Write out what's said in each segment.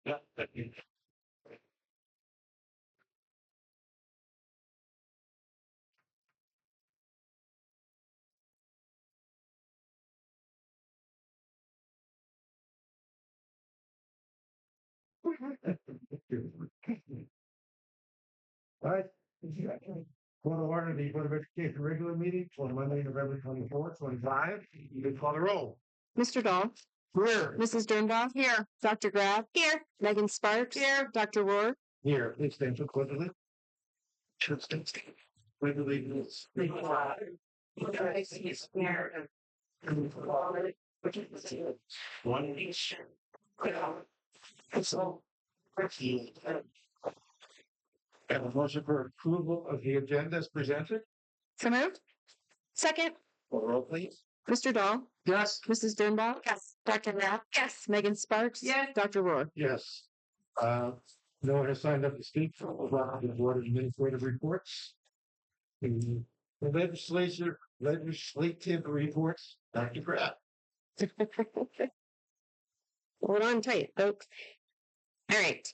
All right. Call to order the Board of Education regular meeting for Monday, November 24th, 25. You can call the roll. Mr. Dahl. Here. Mrs. Dernbaugh. Here. Dr. Grab. Here. Megan Sparks. Here. Dr. Rohr. Here, please stand for pledge. Should stand. Pledge allegiance. United States of America. And for all which is one nation. So, have a motion for approval of the agenda as presented. So moved. Second. Call the roll, please. Mr. Dahl. Yes. Mrs. Dernbaugh. Yes. Dr. Grab. Yes. Megan Sparks. Yes. Dr. Rohr. Yes. No one has signed up to speak for the Board of Administrative reports. The legislative reports, Dr. Pratt. Hold on tight, folks. All right.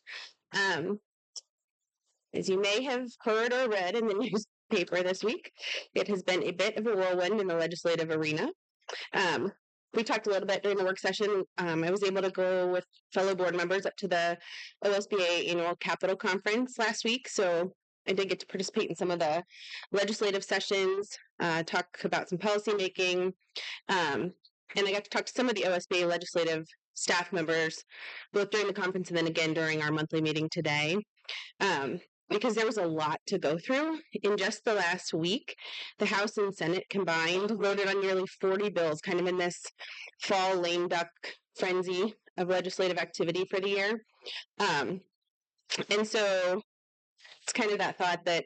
As you may have heard or read in the newspaper this week, it has been a bit of a whirlwind in the legislative arena. We talked a little bit during the work session. I was able to go with fellow board members up to the OSBA annual Capitol Conference last week. So I did get to participate in some of the legislative sessions, talk about some policy making, and I got to talk to some of the OSBA legislative staff members, both during the conference and then again during our monthly meeting today. Because there was a lot to go through. In just the last week, the House and Senate combined voted on nearly 40 bills, kind of in this fall lame duck frenzy of legislative activity for the year. And so it's kind of that thought that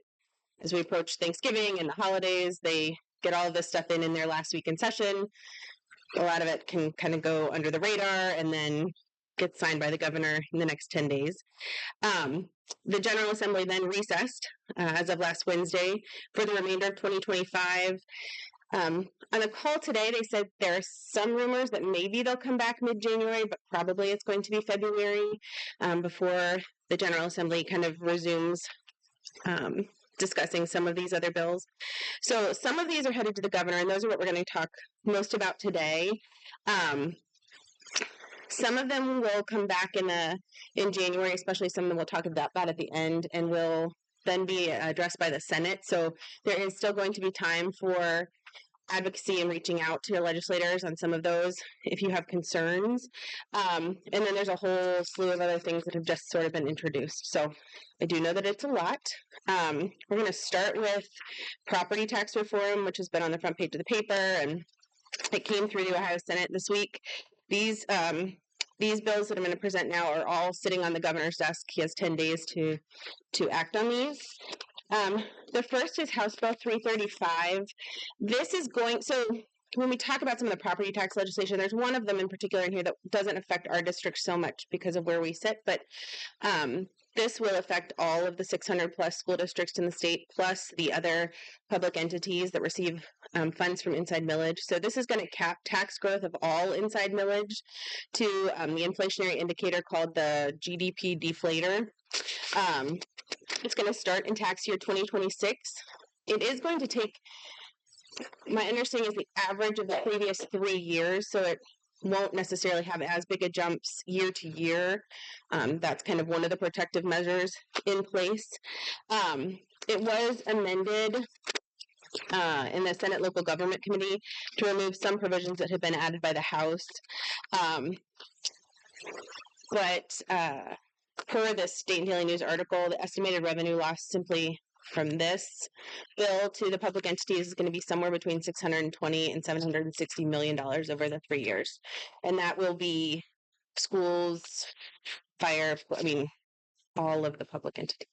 as we approach Thanksgiving and the holidays, they get all of this stuff in their last week in session. A lot of it can kind of go under the radar and then get signed by the governor in the next 10 days. The General Assembly then recessed as of last Wednesday for the remainder of 2025. On the call today, they said there are some rumors that maybe they'll come back mid-January, but probably it's going to be February before the General Assembly kind of resumes discussing some of these other bills. So some of these are headed to the governor, and those are what we're going to talk most about today. Some of them will come back in January, especially some of them we'll talk about that at the end, and will then be addressed by the Senate. So there is still going to be time for advocacy and reaching out to legislators on some of those if you have concerns. And then there's a whole slew of other things that have just sort of been introduced. So I do know that it's a lot. We're going to start with property tax reform, which has been on the front page of the paper, and it came through the Ohio Senate this week. These bills that I'm going to present now are all sitting on the governor's desk. He has 10 days to act on these. The first is House Bill 335. This is so when we talk about some of the property tax legislation, there's one of them in particular in here that doesn't affect our district so much because of where we sit, but this will affect all of the 600 plus school districts in the state, plus the other public entities that receive funds from inside millage. So this is going to cap tax growth of all inside millage to the inflationary indicator called the GDP deflator. It's going to start in tax year 2026. It is going to take, my understanding is the average of the previous 3 years, so it won't necessarily have as big a jumps year to year. That's kind of one of the protective measures in place. It was amended in the Senate Local Government Committee to remove some provisions that had been added by the House. But per the State and Daily News article, the estimated revenue loss simply from this bill to the public entities is going to be somewhere between $620 and $760 million over the 3 years. And that will be schools, fire, all of the public entities.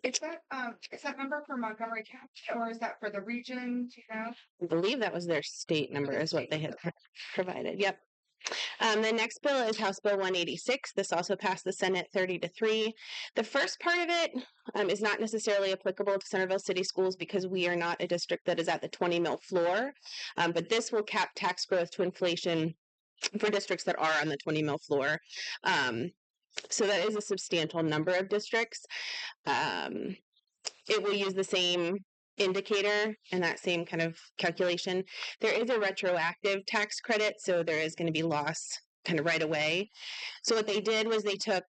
Is that number for Montgomery County or is that for the region? Do you know? I believe that was their state number is what they had provided. Yep. The next bill is House Bill 186. This also passed the Senate 30-3. The first part of it is not necessarily applicable to Centerville City Schools because we are not a district that is at the 20 mil floor. But this will cap tax growth to inflation for districts that are on the 20 mil floor. So that is a substantial number of districts. It will use the same indicator and that same kind of calculation. There is a retroactive tax credit, so there is going to be loss kind of right away. So what they did was they took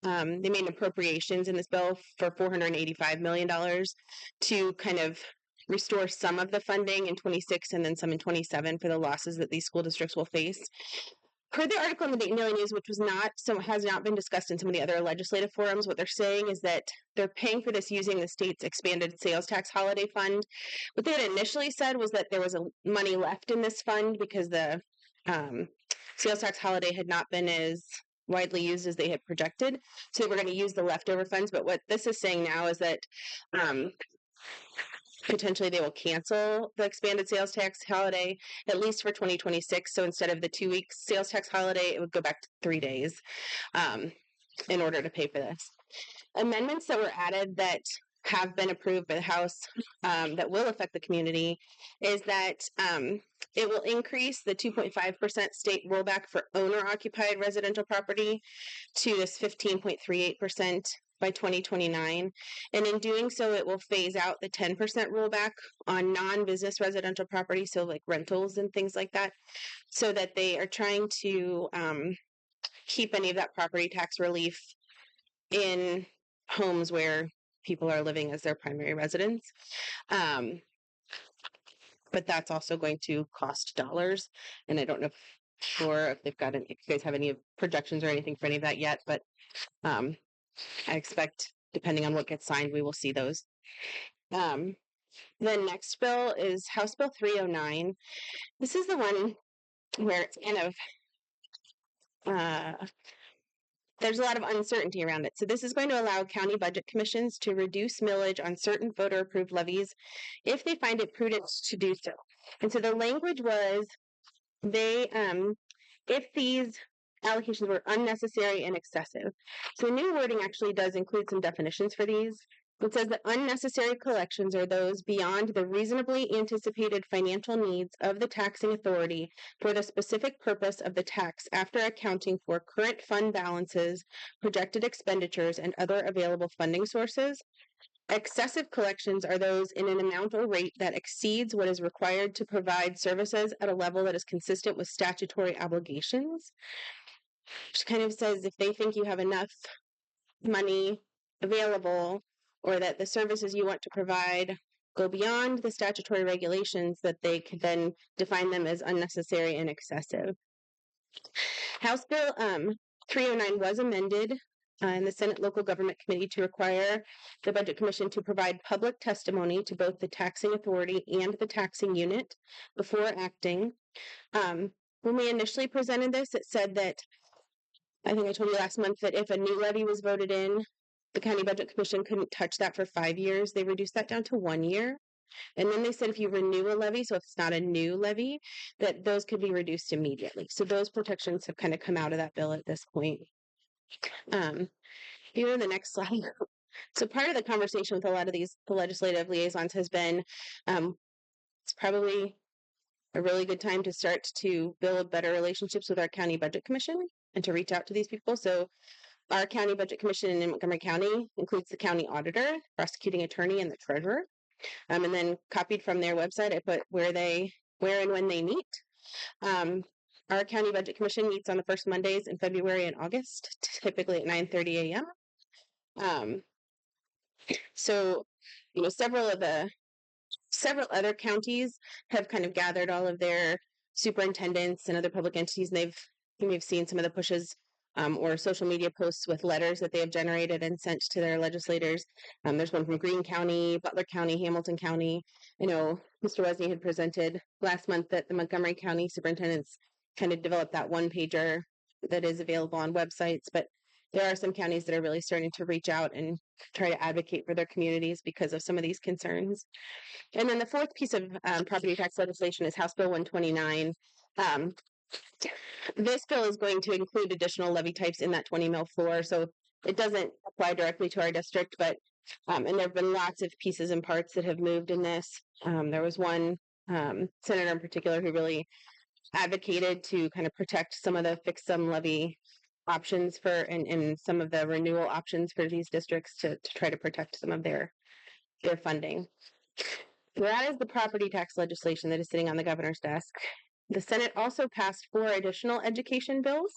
they made appropriations in this bill for $485 million to kind of restore some of the funding in 26 and then some in 27 for the losses that these school districts will face. Per the article in the Dayton Daily News, which has not been discussed in some of the other legislative forums, what they're saying is that they're paying for this using the state's expanded sales tax holiday fund. What they had initially said was that there was money left in this fund because the sales tax holiday had not been as widely used as they had projected. So they were going to use the leftover funds. But what this is saying now is that potentially they will cancel the expanded sales tax holiday, at least for 2026. So instead of the 2 weeks sales tax holiday, it would go back to 3 days in order to pay for this. Amendments that were added that have been approved by the House that will affect the community is that it will increase the 2.5% state rollback for owner-occupied residential property to this 15.38% by 2029. And in doing so, it will phase out the 10% rollback on non-business residential property, so like rentals and things like that, so that they are trying to keep any of that property tax relief in homes where people are living as their primary residence. But that's also going to cost dollars. And I don't know if they've got if you guys have any projections or anything for any of that yet, but I expect, depending on what gets signed, we will see those. The next bill is House Bill 309. This is the one where it's kind of there's a lot of uncertainty around it. So this is going to allow county budget commissions to reduce millage on certain voter-approved levies if they find it prudent to do so. And so the language was if these allocations were unnecessary and excessive. So new wording actually does include some definitions for these. It says that unnecessary collections are those beyond the reasonably anticipated financial needs of the taxing authority for the specific purpose of the tax after accounting for current fund balances, projected expenditures, and other available funding sources. Excessive collections are those in an amount or rate that exceeds what is required to provide services at a level that is consistent with statutory obligations. Which kind of says if they think you have enough money available or that the services you want to provide go beyond the statutory regulations, that they could then define them as unnecessary and excessive. House Bill 309 was amended in the Senate Local Government Committee to require the Budget Commission to provide public testimony to both the taxing authority and the taxing unit before acting. When we initially presented this, it said that, I think I told you last month, that if a new levy was voted in, the County Budget Commission couldn't touch that for 5 years. They reduced that down to 1 year. And then they said if you renew a levy, so if it's not a new levy, that those could be reduced immediately. So those protections have kind of come out of that bill at this point. Here in the next slide. So part of the conversation with a lot of the legislative liaisons has been, it's probably a really good time to start to build better relationships with our County Budget Commission and to reach out to these people. So our County Budget Commission in Montgomery County includes the county auditor, prosecuting attorney, and the treasurer. And then copied from their website, I put where and when they meet. Our County Budget Commission meets on the first Mondays in February and August, typically at 9:30 a.m. So, several other counties have kind of gathered all of their superintendents and other public entities, and we've seen some of the pushes or social media posts with letters that they have generated and sent to their legislators. There's one from Greene County, Butler County, Hamilton County. I know Mr. Wesney had presented last month that the Montgomery County superintendents kind of developed that one-pager that is available on websites, but there are some counties that are really starting to reach out and try to advocate for their communities because of some of these concerns. And then the fourth piece of property tax legislation is House Bill 129. This bill is going to include additional levy types in that 20 mil floor, so it doesn't apply directly to our district, but and there have been lots of pieces and parts that have moved in this. There was one senator in particular who really advocated to kind of protect some of the fixed sum levy options for and some of the renewal options for these districts to try to protect some of their funding. So that is the property tax legislation that is sitting on the governor's desk. The Senate also passed 4 additional education bills.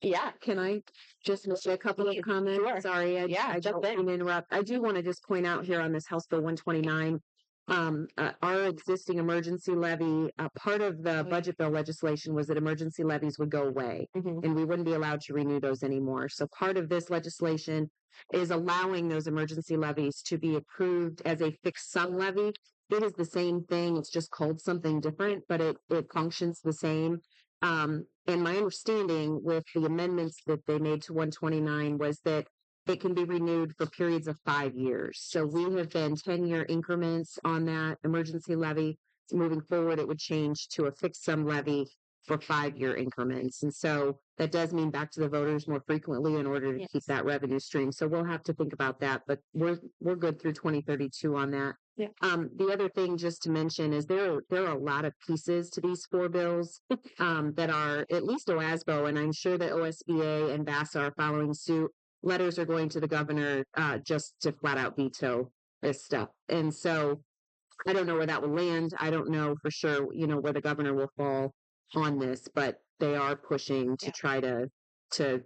Yeah. Can I just make a couple of comments? Sure. Sorry, I jump don't mean to interrupt. I do want to just point out here on this House Bill 129, our existing emergency levy, part of the budget bill legislation was that emergency levies would go away Mhm. and we wouldn't be allowed to renew those anymore. So part of this legislation is allowing those emergency levies to be approved as a fixed sum levy. It is the same thing. It's just called something different, but it functions the same. And my understanding with the amendments that they made to 129 was that it can be renewed for periods of 5 years. So we have been 10-year increments on that emergency levy. Moving forward, it would change to a fixed sum levy for 5-year increments. And so that does mean back to the voters more frequently in order to keep that revenue stream. So we'll have to think about that, but we're good through 2032 on that. Yeah. The other thing just to mention is there are a lot of pieces to these 4 bills that are at least OASBO, and I'm sure that OSBA and VASA are following suit. Letters are going to the governor just to flat out veto this stuff. And so I don't know where that will land. I don't know for sure, where the governor will fall on this, but they are pushing to try to.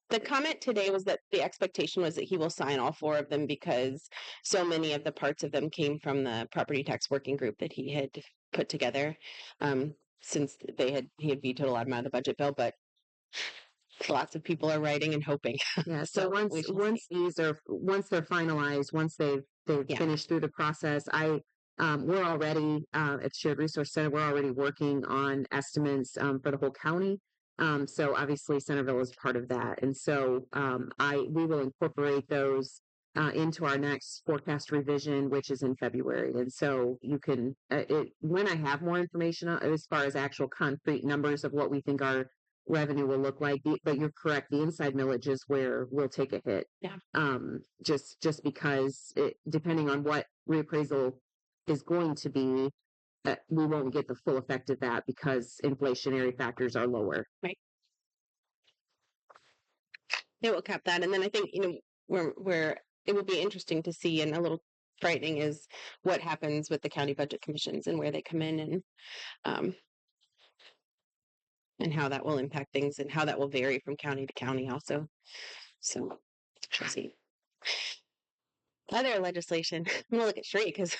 The comment today was that the expectation was that he will sign all 4 of them because so many of the parts of them came from the property tax working group that he had put together. Since he had vetoed a lot of them out of the budget bill, but lots of people are writing and hoping. Yeah. So once they're finalized, once they've finished through the process, we're already at Shared Resource Center. We're already working on estimates for the whole county. So obviously Centerville is part of that, and so we will incorporate those into our next forecast revision, which is in February. And so you can when I have more information as far as actual concrete numbers of what we think our revenue will look like. But you're correct, the inside millage is where we'll take a hit. Yeah. Just because depending on what reappraisal is going to be, we won't get the full effect of that because inflationary factors are lower. Right. They will cap that, and then I think where it will be interesting to see and a little frightening is what happens with the county budget commissions and where they come in and how that will impact things and how that will vary from county to county also. So we'll see. Other legislation. I'm gonna look at Shree because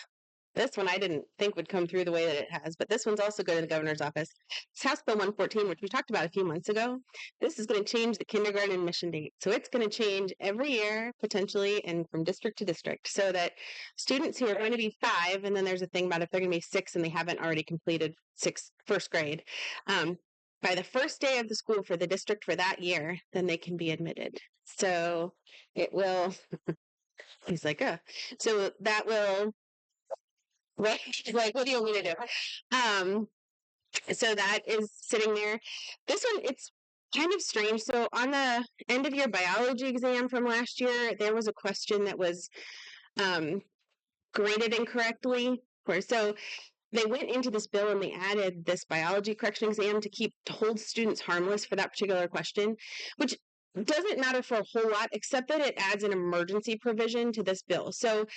this one I didn't think would come through the way that it has, but this one's also going to the governor's office. It's House Bill 114, which we talked about a few months ago. This is going to change the kindergarten admission date. So it's going to change every year, potentially, and from district to district, so that students who are going to be 5, and then there's a thing about if they're going to be 6 and they haven't already completed first grade, by the first day of the school for the district for that year, then they can be admitted. So it will, he's like, so that will, right? Like, what do you want me to do? So that is sitting there. This one, it's kind of strange. So on the end of your biology exam from last year, there was a question that was graded incorrectly. So they went into this bill and they added this biology correction exam to hold students harmless for that particular question, which doesn't matter for a whole lot, except that it adds an emergency provision to this bill. So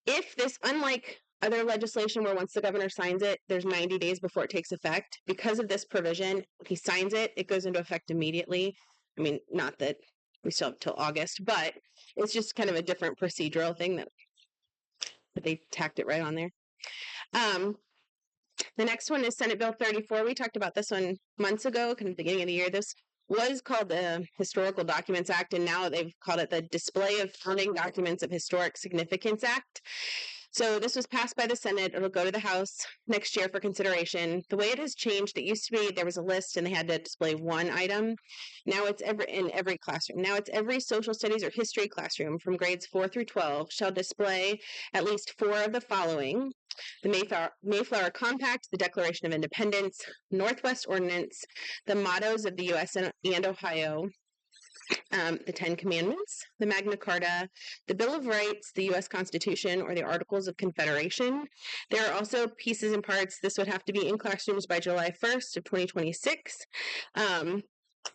if this, unlike other legislation where once the governor signs it, there's 90 days before it takes effect, because of this provision, if he signs it, it goes into effect immediately. I mean, not that we still have till August, but it's just kind of a different procedural thing that they tacked it right on there. The next one is Senate Bill 34. We talked about this one months ago, kind of beginning of the year. This was called the Historical Documents Act, and now they've called it the Display of Founding Documents of Historic Significance Act. So this was passed by the Senate. It'll go to the House next year for consideration. The way it has changed, it used to be there was a list and they had to display one item. Now it's in every classroom. Now it's every social studies or history classroom from grades 4 through 12 shall display at least 4 of the following: the Mayflower Compact, the Declaration of Independence, Northwest Ordinance, the mottos of the U.S. and Ohio, the 10 Commandments, the Magna Carta, the Bill of Rights, the U.S. Constitution, or the Articles of Confederation. There are also pieces and parts. This would have to be in classrooms by July 1st of 2026.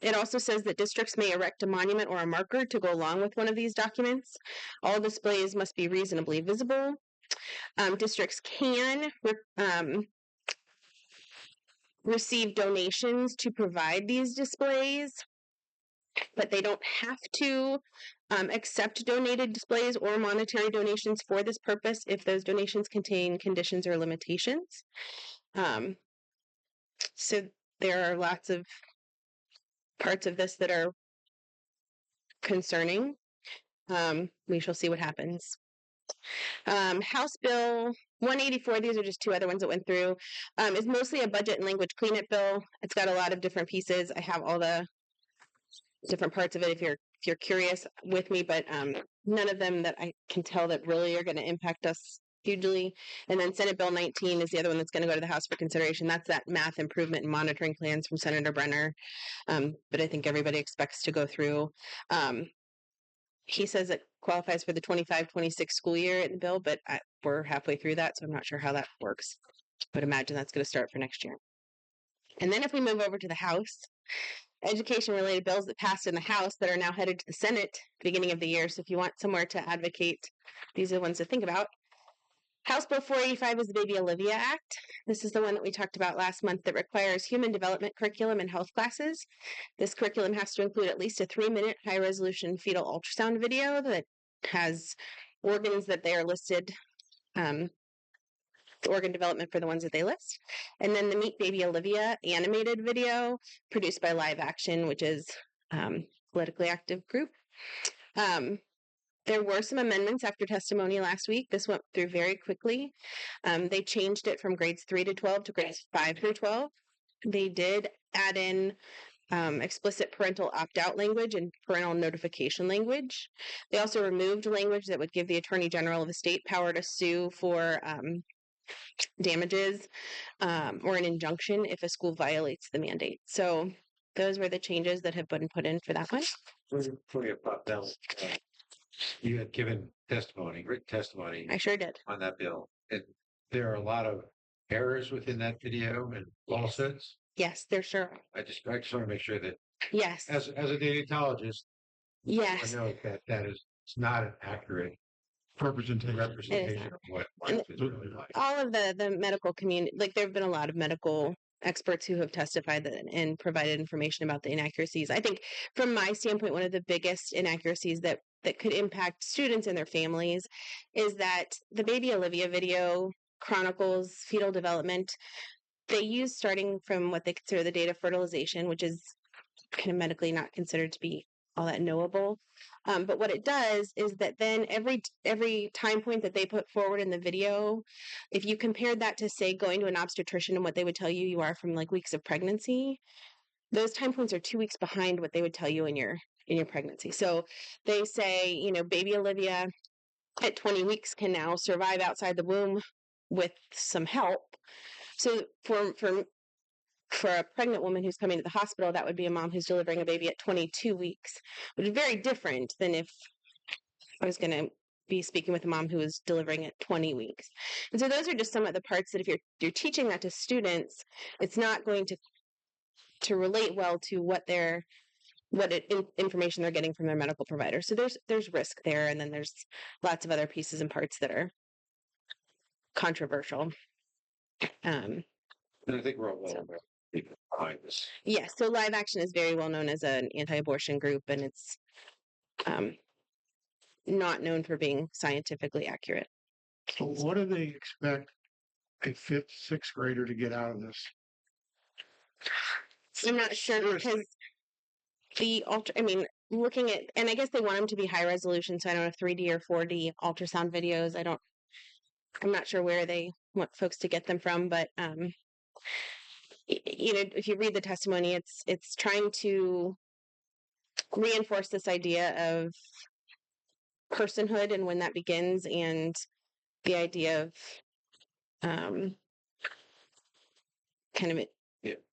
It also says that districts may erect a monument or a marker to go along with one of these documents. All displays must be reasonably visible. Districts can receive donations to provide these displays, but they don't have to accept donated displays or monetary donations for this purpose if those donations contain conditions or limitations. So there are lots of parts of this that are concerning. We shall see what happens. House Bill 184, these are just two other ones that went through, is mostly a budget and language cleanup bill. It's got a lot of different pieces. I have all the different parts of it if you're curious with me, but none of them that I can tell that really are going to impact us hugely. And then Senate Bill 19 is the other one that's going to go to the House for consideration. That's that math improvement and monitoring plans from Senator Brenner. But I think everybody expects to go through. He says it qualifies for the 25-26 school year in the bill, but we're halfway through that, so I'm not sure how that works. But imagine that's going to start for next year. And then if we move over to the House, education-related bills that passed in the House that are now headed to the Senate at the beginning of the year. So if you want somewhere to advocate, these are the ones to think about. House Bill 485 is the Baby Olivia Act. This is the one that we talked about last month that requires human development curriculum in health classes. This curriculum has to include at least a 3-minute high-resolution fetal ultrasound video that has organs that they are listed, the organ development for the ones that they list. And then the Meet Baby Olivia animated video produced by Live Action, which is politically active group. There were some amendments after testimony last week. This went through very quickly. They changed it from grades 3 to 12 to grades 5 through 12. They did add in explicit parental opt-out language and parental notification language. They also removed language that would give the Attorney General of the state power to sue for damages or an injunction if a school violates the mandate. So those were the changes that have been put in for that one. Before you pop down, you had given testimony, written testimony I sure did. on that bill, and there are a lot of errors within that video and falsehoods. Yes, there sure are. I just want to make sure that Yes. as a neonatologist, Yes. I know that is it's not an accurate representation of what life is really like. All of the medical community, like there have been a lot of medical experts who have testified that and provided information about the inaccuracies. I think from my standpoint, one of the biggest inaccuracies that could impact students and their families is that the Baby Olivia video chronicles fetal development. They use starting from what they consider the date of fertilization, which is kind of medically not considered to be all that knowable. But what it does is that then every time point that they put forward in the video, if you compared that to, say, going to an obstetrician and what they would tell you you are from like weeks of pregnancy, those time points are 2 weeks behind what they would tell you in your pregnancy. So they say, baby Olivia at 20 weeks can now survive outside the womb with some help. So for a pregnant woman who's coming to the hospital, that would be a mom who's delivering a baby at 22 weeks, which is very different than if I was going to be speaking with a mom who was delivering at 20 weeks. And so those are just some of the parts that if you're teaching that to students, it's not going to relate well to information they're getting from their medical provider. So there's risk there, and then there's lots of other pieces and parts that are controversial. And I think we're all well aware of people behind this. Yes, so Live Action is very well known as an anti-abortion group, and it's not known for being scientifically accurate. So what do they expect a 5th, 6th grader to get out of this? I'm not sure because looking at, and I guess they want them to be high resolution, so I don't know if 3D or 4D ultrasound videos. I'm not sure where they want folks to get them from, but if you read the testimony, it's trying to reinforce this idea of personhood and when that begins, and the idea of kind of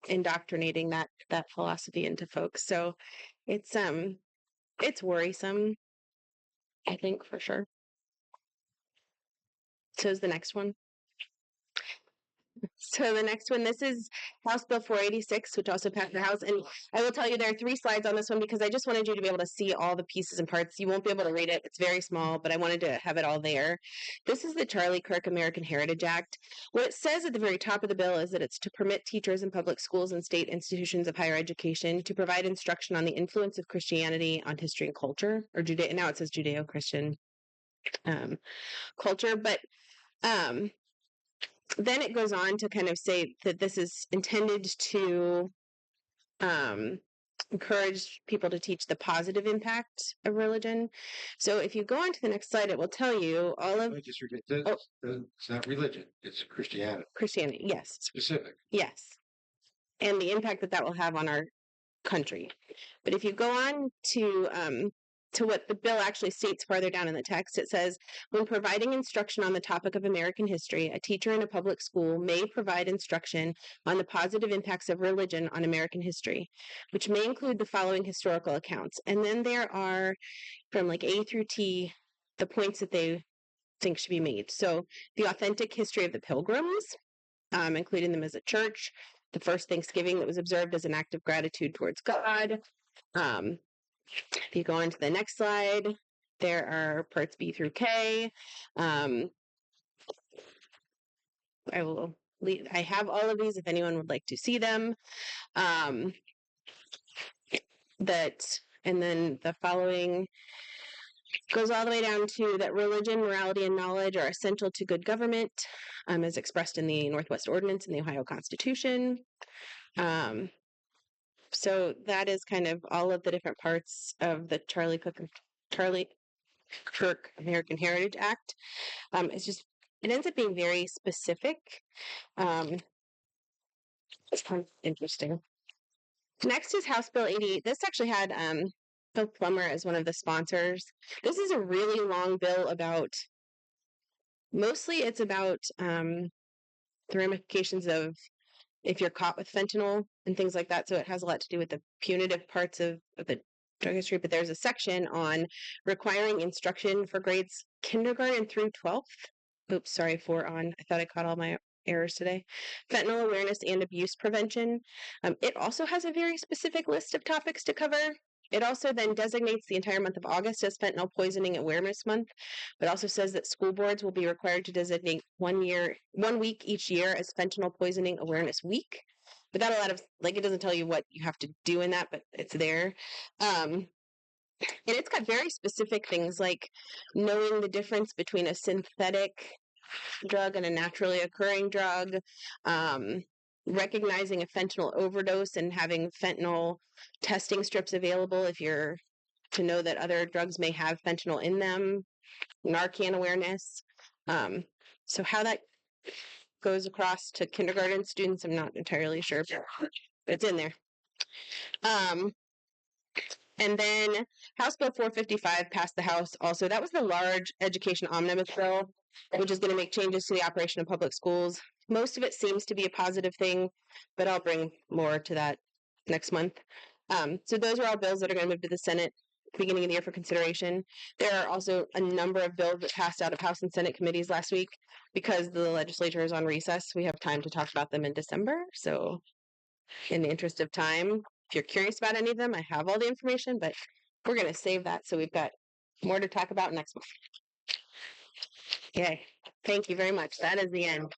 indoctrinating that philosophy into folks. So it's worrisome, I think, for sure. So is the next one. So the next one, this is House Bill 486, which also passed the House. And I will tell you there are 3 slides on this one because I just wanted you to be able to see all the pieces and parts. You won't be able to read it. It's very small, but I wanted to have it all there. This is the Charlie Kirk American Heritage Act. What it says at the very top of the bill is that it's to permit teachers in public schools and state institutions of higher education to provide instruction on the influence of Christianity on history and culture, or now it says Judeo-Christian culture. But then it goes on to kind of say that this is intended to encourage people to teach the positive impact of religion. So if you go on to the next slide, it will tell you all of Just forget this. Oh. It's not religion. It's Christianity. Christianity. Yes. Specific. Yes. And the impact that will have on our country. But if you go on to what the bill actually states farther down in the text, it says, when providing instruction on the topic of American history, a teacher in a public school may provide instruction on the positive impacts of religion on American history, which may include the following historical accounts. And then there are, from like A through T, the points that they think should be made. So the authentic history of the Pilgrims, including them as a church, the first Thanksgiving that was observed as an act of gratitude towards God. If you go on to the next slide, there are parts B through K. I have all of these if anyone would like to see them. And then the following goes all the way down to that religion, morality, and knowledge are essential to good government, as expressed in the Northwest Ordinance and the Ohio Constitution. So that is kind of all of the different parts of the Charlie Kirk American Heritage Act. It ends up being very specific. It's kind of interesting. Next is House Bill 88. This actually had Bill Plummer as one of the sponsors. This is a really long bill mostly it's about the ramifications of if you're caught with fentanyl and things like that. So it has a lot to do with the punitive parts of the drug history. But there's a section on requiring instruction for grades kindergarten through 12th. Oops, sorry, 4 on. I thought I caught all my errors today. Fentanyl awareness and abuse prevention. It also has a very specific list of topics to cover. It also then designates the entire month of August as Fentanyl Poisoning Awareness Month, but also says that school boards will be required to designate 1 week each year as Fentanyl Poisoning Awareness Week. Without a lot of, it doesn't tell you what you have to do in that, but it's there. And it's got very specific things like knowing the difference between a synthetic drug and a naturally occurring drug, recognizing a fentanyl overdose and having fentanyl testing strips available if you're to know that other drugs may have fentanyl in them, Narcan awareness. So how that goes across to kindergarten students, I'm not entirely sure, but it's in there. And then House Bill 455 passed the House also. That was the large education omnibus bill, which is going to make changes to the operation of public schools. Most of it seems to be a positive thing, but I'll bring more to that next month. So those are all bills that are going to move to the Senate beginning of the year for consideration. There are also a number of bills that passed out of House and Senate committees last week. Because the legislature is on recess, we have time to talk about them in December. So in the interest of time, if you're curious about any of them, I have all the information, but we're going to save that so we've got more to talk about next month. Okay, thank you very much. That is the end.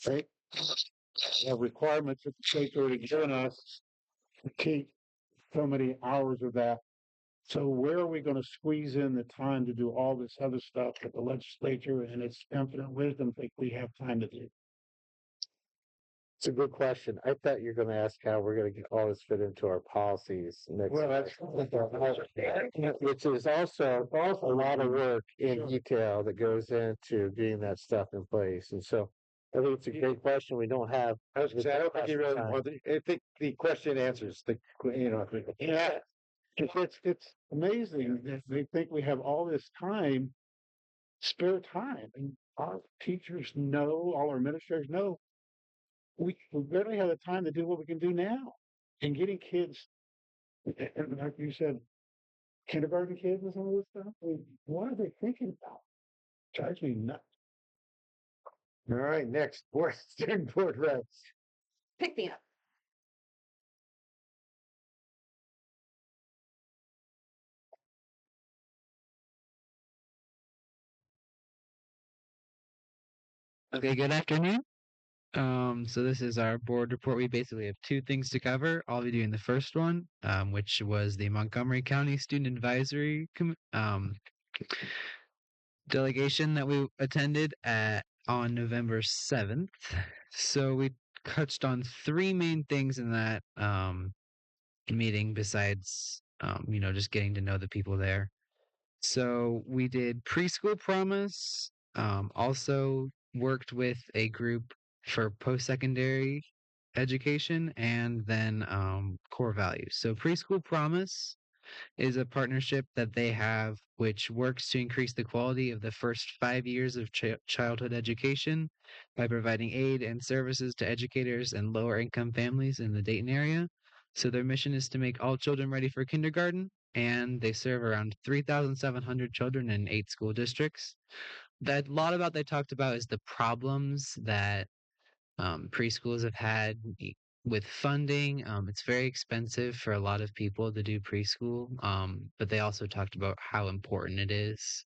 Right? A requirement that the state's already given us to keep so many hours of that. So where are we going to squeeze in the time to do all this other stuff that the legislature and its infinite wisdom think we have time to do? It's a good question. I thought you were going to ask how we're going to get all this fit into our policies next. Well, that's which is also a lot of work in detail that goes into getting that stuff in place. And so I think it's a great question. We don't have. I don't think the question answers yeah. It's amazing that they think we have all this time spare time. And our teachers know, all our administrators know, we barely have the time to do what we can do now. And getting kids, and like you said, kindergarten kids and some of this stuff, I mean, what are they thinking about? Drives me nuts. All right, next, board, student board reps. Pick me up. Okay, good afternoon. So this is our board report. We basically have two things to cover. I'll be doing the first one, which was the Montgomery County Student Advisory delegation that we attended on November 7th. So we touched on three main things in that meeting besides just getting to know the people there. So we did preschool promise, also worked with a group for post-secondary education, and then core values. So preschool promise is a partnership that they have which works to increase the quality of the first 5 years of childhood education by providing aid and services to educators and lower income families in the Dayton area. So their mission is to make all children ready for kindergarten, and they serve around 3,700 children in 8 school districts. That a lot about they talked about is the problems that preschools have had with funding. It's very expensive for a lot of people to do preschool, but they also talked about how important it is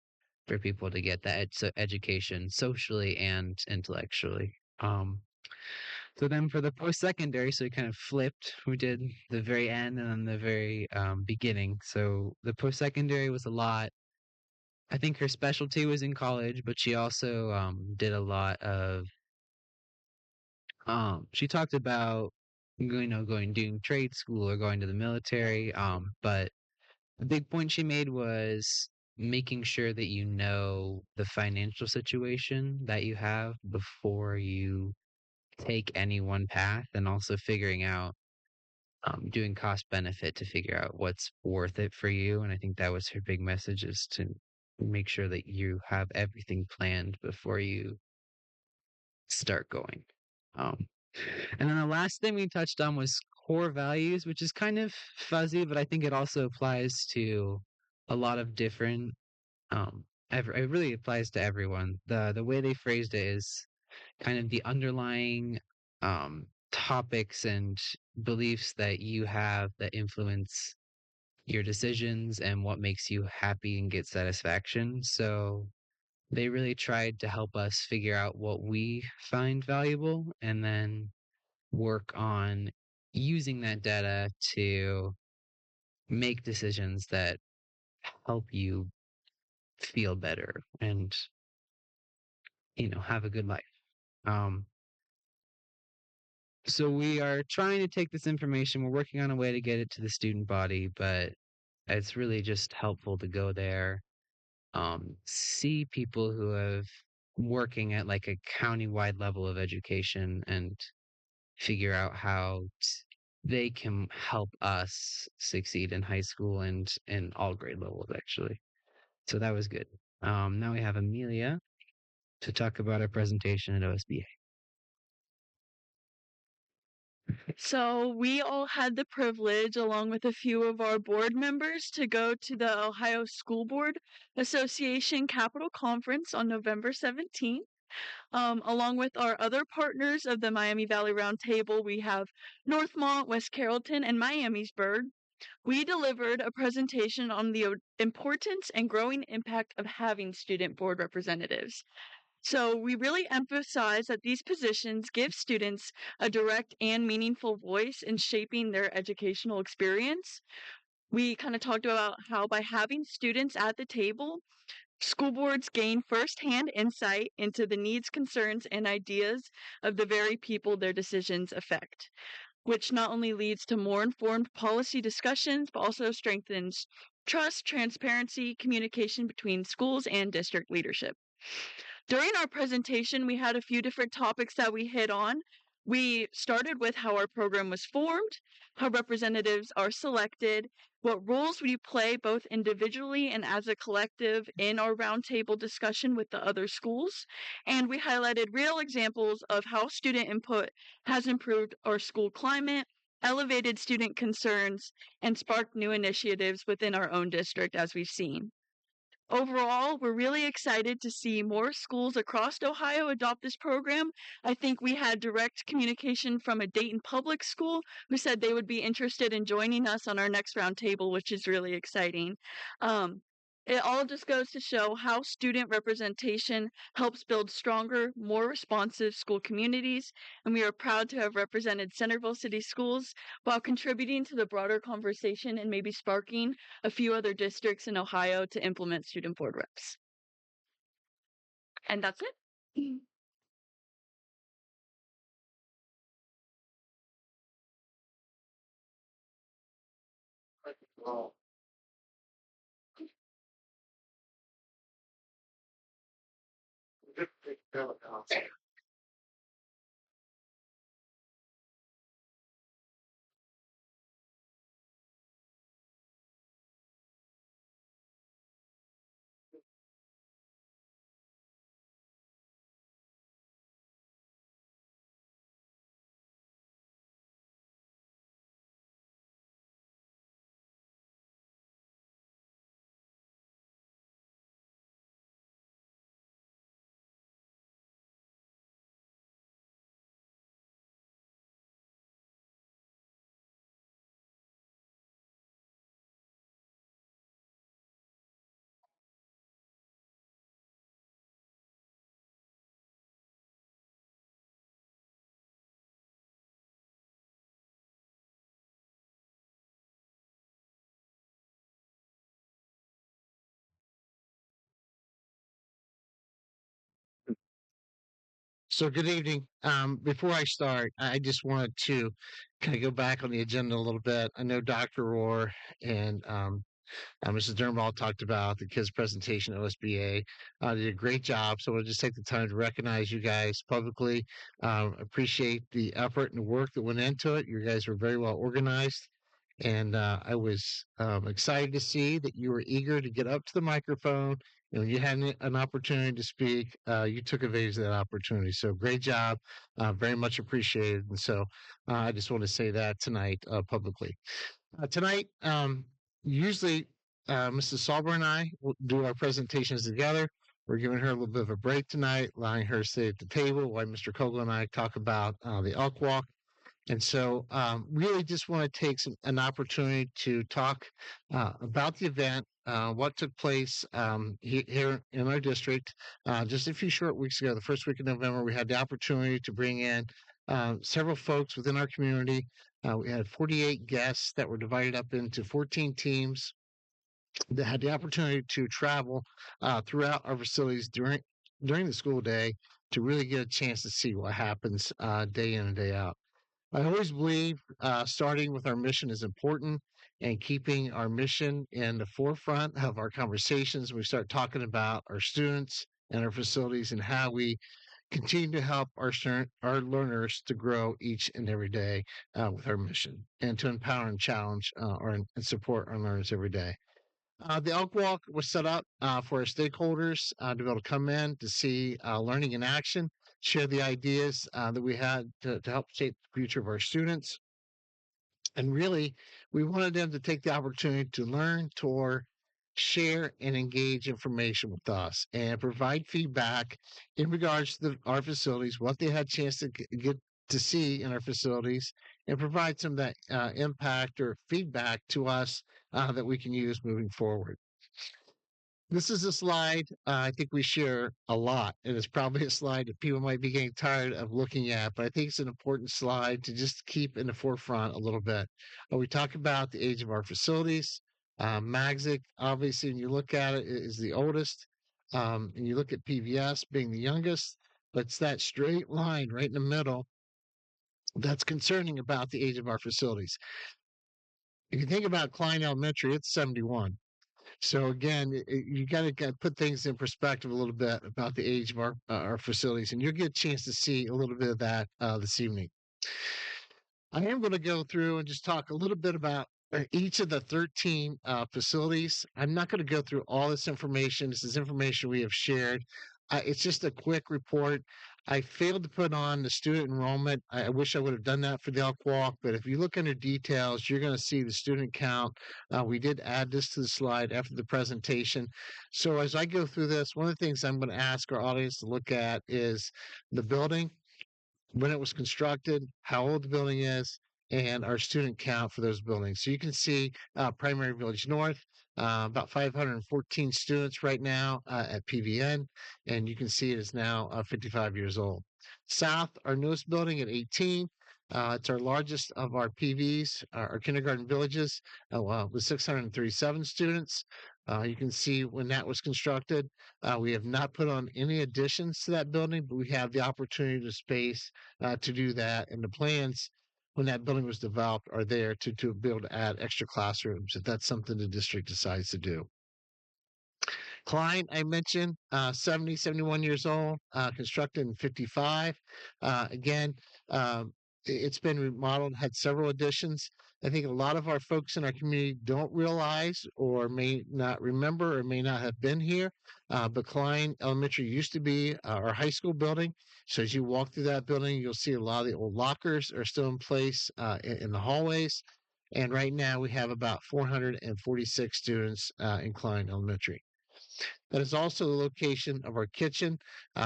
for people to get that education socially and intellectually. So then for the post-secondary, so we kind of flipped. We did the very end and then the very beginning. So the post-secondary was a lot. I think her specialty was in college, but she also did a lot of she talked about doing trade school or going to the military. But the big point she made was making sure that you know the financial situation that you have before you take any one path, and also figuring out doing cost benefit to figure out what's worth it for you. And I think that was her big message, is to make sure that you have everything planned before you start going. Um, and then the last thing we touched on was core values, which is kind of fuzzy, but I think it also applies to a lot of different. It really applies to everyone. The way they phrased it is kind of the underlying topics and beliefs that you have that influence your decisions and what makes you happy and get satisfaction. So they really tried to help us figure out what we find valuable, and then work on using that data to make decisions that help you feel better and have a good life. Um, so we are trying to take this information. We're working on a way to get it to the student body, but it's really just helpful to go there, see people who have working at like a county-wide level of education, and figure out how they can help us succeed in high school and in all grade levels, actually. So that was good. Now we have Amelia to talk about our presentation at OSBA. So we all had the privilege, along with a few of our board members, to go to the Ohio School Board Association Capitol Conference on November 17th. Along with our other partners of the Miami Valley Roundtable, we have Northmont, West Carrollton, and Miamisburg. We delivered a presentation on the importance and growing impact of having student board representatives. So we really emphasize that these positions give students a direct and meaningful voice in shaping their educational experience. We kind of talked about how by having students at the table, school boards gain firsthand insight into the needs, concerns, and ideas of the very people their decisions affect, which not only leads to more informed policy discussions, but also strengthens trust, transparency, communication between schools and district leadership. During our presentation, we had a few different topics that we hit on. We started with how our program was formed, how representatives are selected, what roles we play both individually and as a collective in our roundtable discussion with the other schools. And we highlighted real examples of how student input has improved our school climate, elevated student concerns, and sparked new initiatives within our own district, as we've seen. Overall, we're really excited to see more schools across Ohio adopt this program. I think we had direct communication from a Dayton public school who said they would be interested in joining us on our next roundtable, which is really exciting. It all just goes to show how student representation helps build stronger, more responsive school communities, and we are proud to have represented Centerville City Schools while contributing to the broader conversation and maybe sparking a few other districts in Ohio to implement student board reps. And that's it. So good evening. Before I start, I just wanted to kind of go back on the agenda a little bit. I know Dr. Rohr and Mrs. Dernball talked about the kids' presentation at OSBA. Did a great job. So I want to just take the time to recognize you guys publicly. Appreciate the effort and the work that went into it. You guys were very well organized. And I was excited to see that you were eager to get up to the microphone. And when you had an opportunity to speak, you took advantage of that opportunity. So great job, very much appreciated. And so I just want to say that tonight publicly. Tonight, usually Mrs. Sauber and I will do our presentations together. We're giving her a little bit of a break tonight, allowing her to stay at the table while Mr. Kogel and I talk about the Elk Walk. And so, really just want to take an opportunity to talk about the event, what took place here in our district. Just a few short weeks ago, the first week of November, we had the opportunity to bring in several folks within our community. We had 48 guests that were divided up into 14 teams that had the opportunity to travel throughout our facilities during the school day to really get a chance to see what happens day in and day out. I always believe starting with our mission is important and keeping our mission in the forefront of our conversations. We start talking about our students and our facilities and how we continue to help our learners to grow each and every day with our mission and to empower and challenge and support our learners every day. The Elk Walk was set up for our stakeholders to be able to come in to see learning in action, share the ideas that we had to help shape the future of our students. And really, we wanted them to take the opportunity to learn, tour, share, and engage information with us and provide feedback in regards to our facilities, what they had a chance to get to see in our facilities, and provide some of that impact or feedback to us that we can use moving forward. This is a slide I think we share a lot, and it's probably a slide that people might be getting tired of looking at, but I think it's an important slide to just keep in the forefront a little bit. We talk about the age of our facilities. Magzic, obviously, when you look at it, is the oldest, and you look at PVS being the youngest, but it's that straight line right in the middle that's concerning about the age of our facilities. If you think about Klein Elementary, it's 71. So again, you got to put things in perspective a little bit about the age of our facilities, and you'll get a chance to see a little bit of that this evening. I am going to go through and just talk a little bit about each of the 13 facilities. I'm not going to go through all this information. This is information we have shared. It's just a quick report. I failed to put on the student enrollment. I wish I would have done that for the Elk Walk, but if you look under details, you're going to see the student count. We did add this to the slide after the presentation. So as I go through this, one of the things I'm going to ask our audience to look at is the building, when it was constructed, how old the building is, and our student count for those buildings. So you can see Primary Village North, about 514 students right now at PVN, and you can see it is now 55 years old. South, our newest building at 18. It's our largest of our PVs, our kindergarten villages, with 637 students. You can see when that was constructed. We have not put on any additions to that building, but we have the opportunity to space to do that. And the plans when that building was developed are there to be able to add extra classrooms if that's something the district decides to do. Klein, I mentioned, 70, 71 years old, constructed in 55. Again, it's been remodeled, had several additions. I think a lot of our folks in our community don't realize or may not remember or may not have been here. But Klein Elementary used to be our high school building. So as you walk through that building, you'll see a lot of the old lockers are still in place in the hallways. And right now we have about 446 students in Klein Elementary. That is also the location of our kitchen.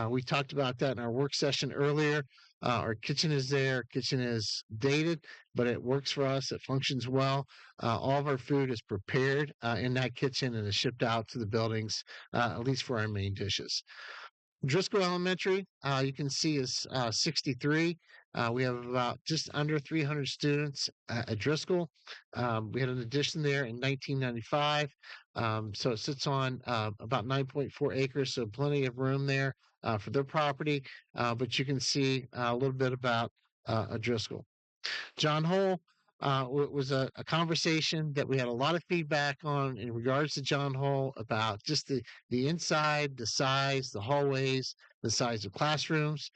We talked about that in our work session earlier. Our kitchen is there. Kitchen is dated, but it works for us. It functions well. All of our food is prepared in that kitchen and is shipped out to the buildings, at least for our main dishes. Driscoll Elementary, you can see is 63. We have about just under 300 students at Driscoll. We had an addition there in 1995. So it sits on about 9.4 acres, so plenty of room there for their property. But you can see a little bit about Driscoll. John Hole was a conversation that we had a lot of feedback on in regards to John Hole about just the inside, the size, the hallways, the size of classrooms.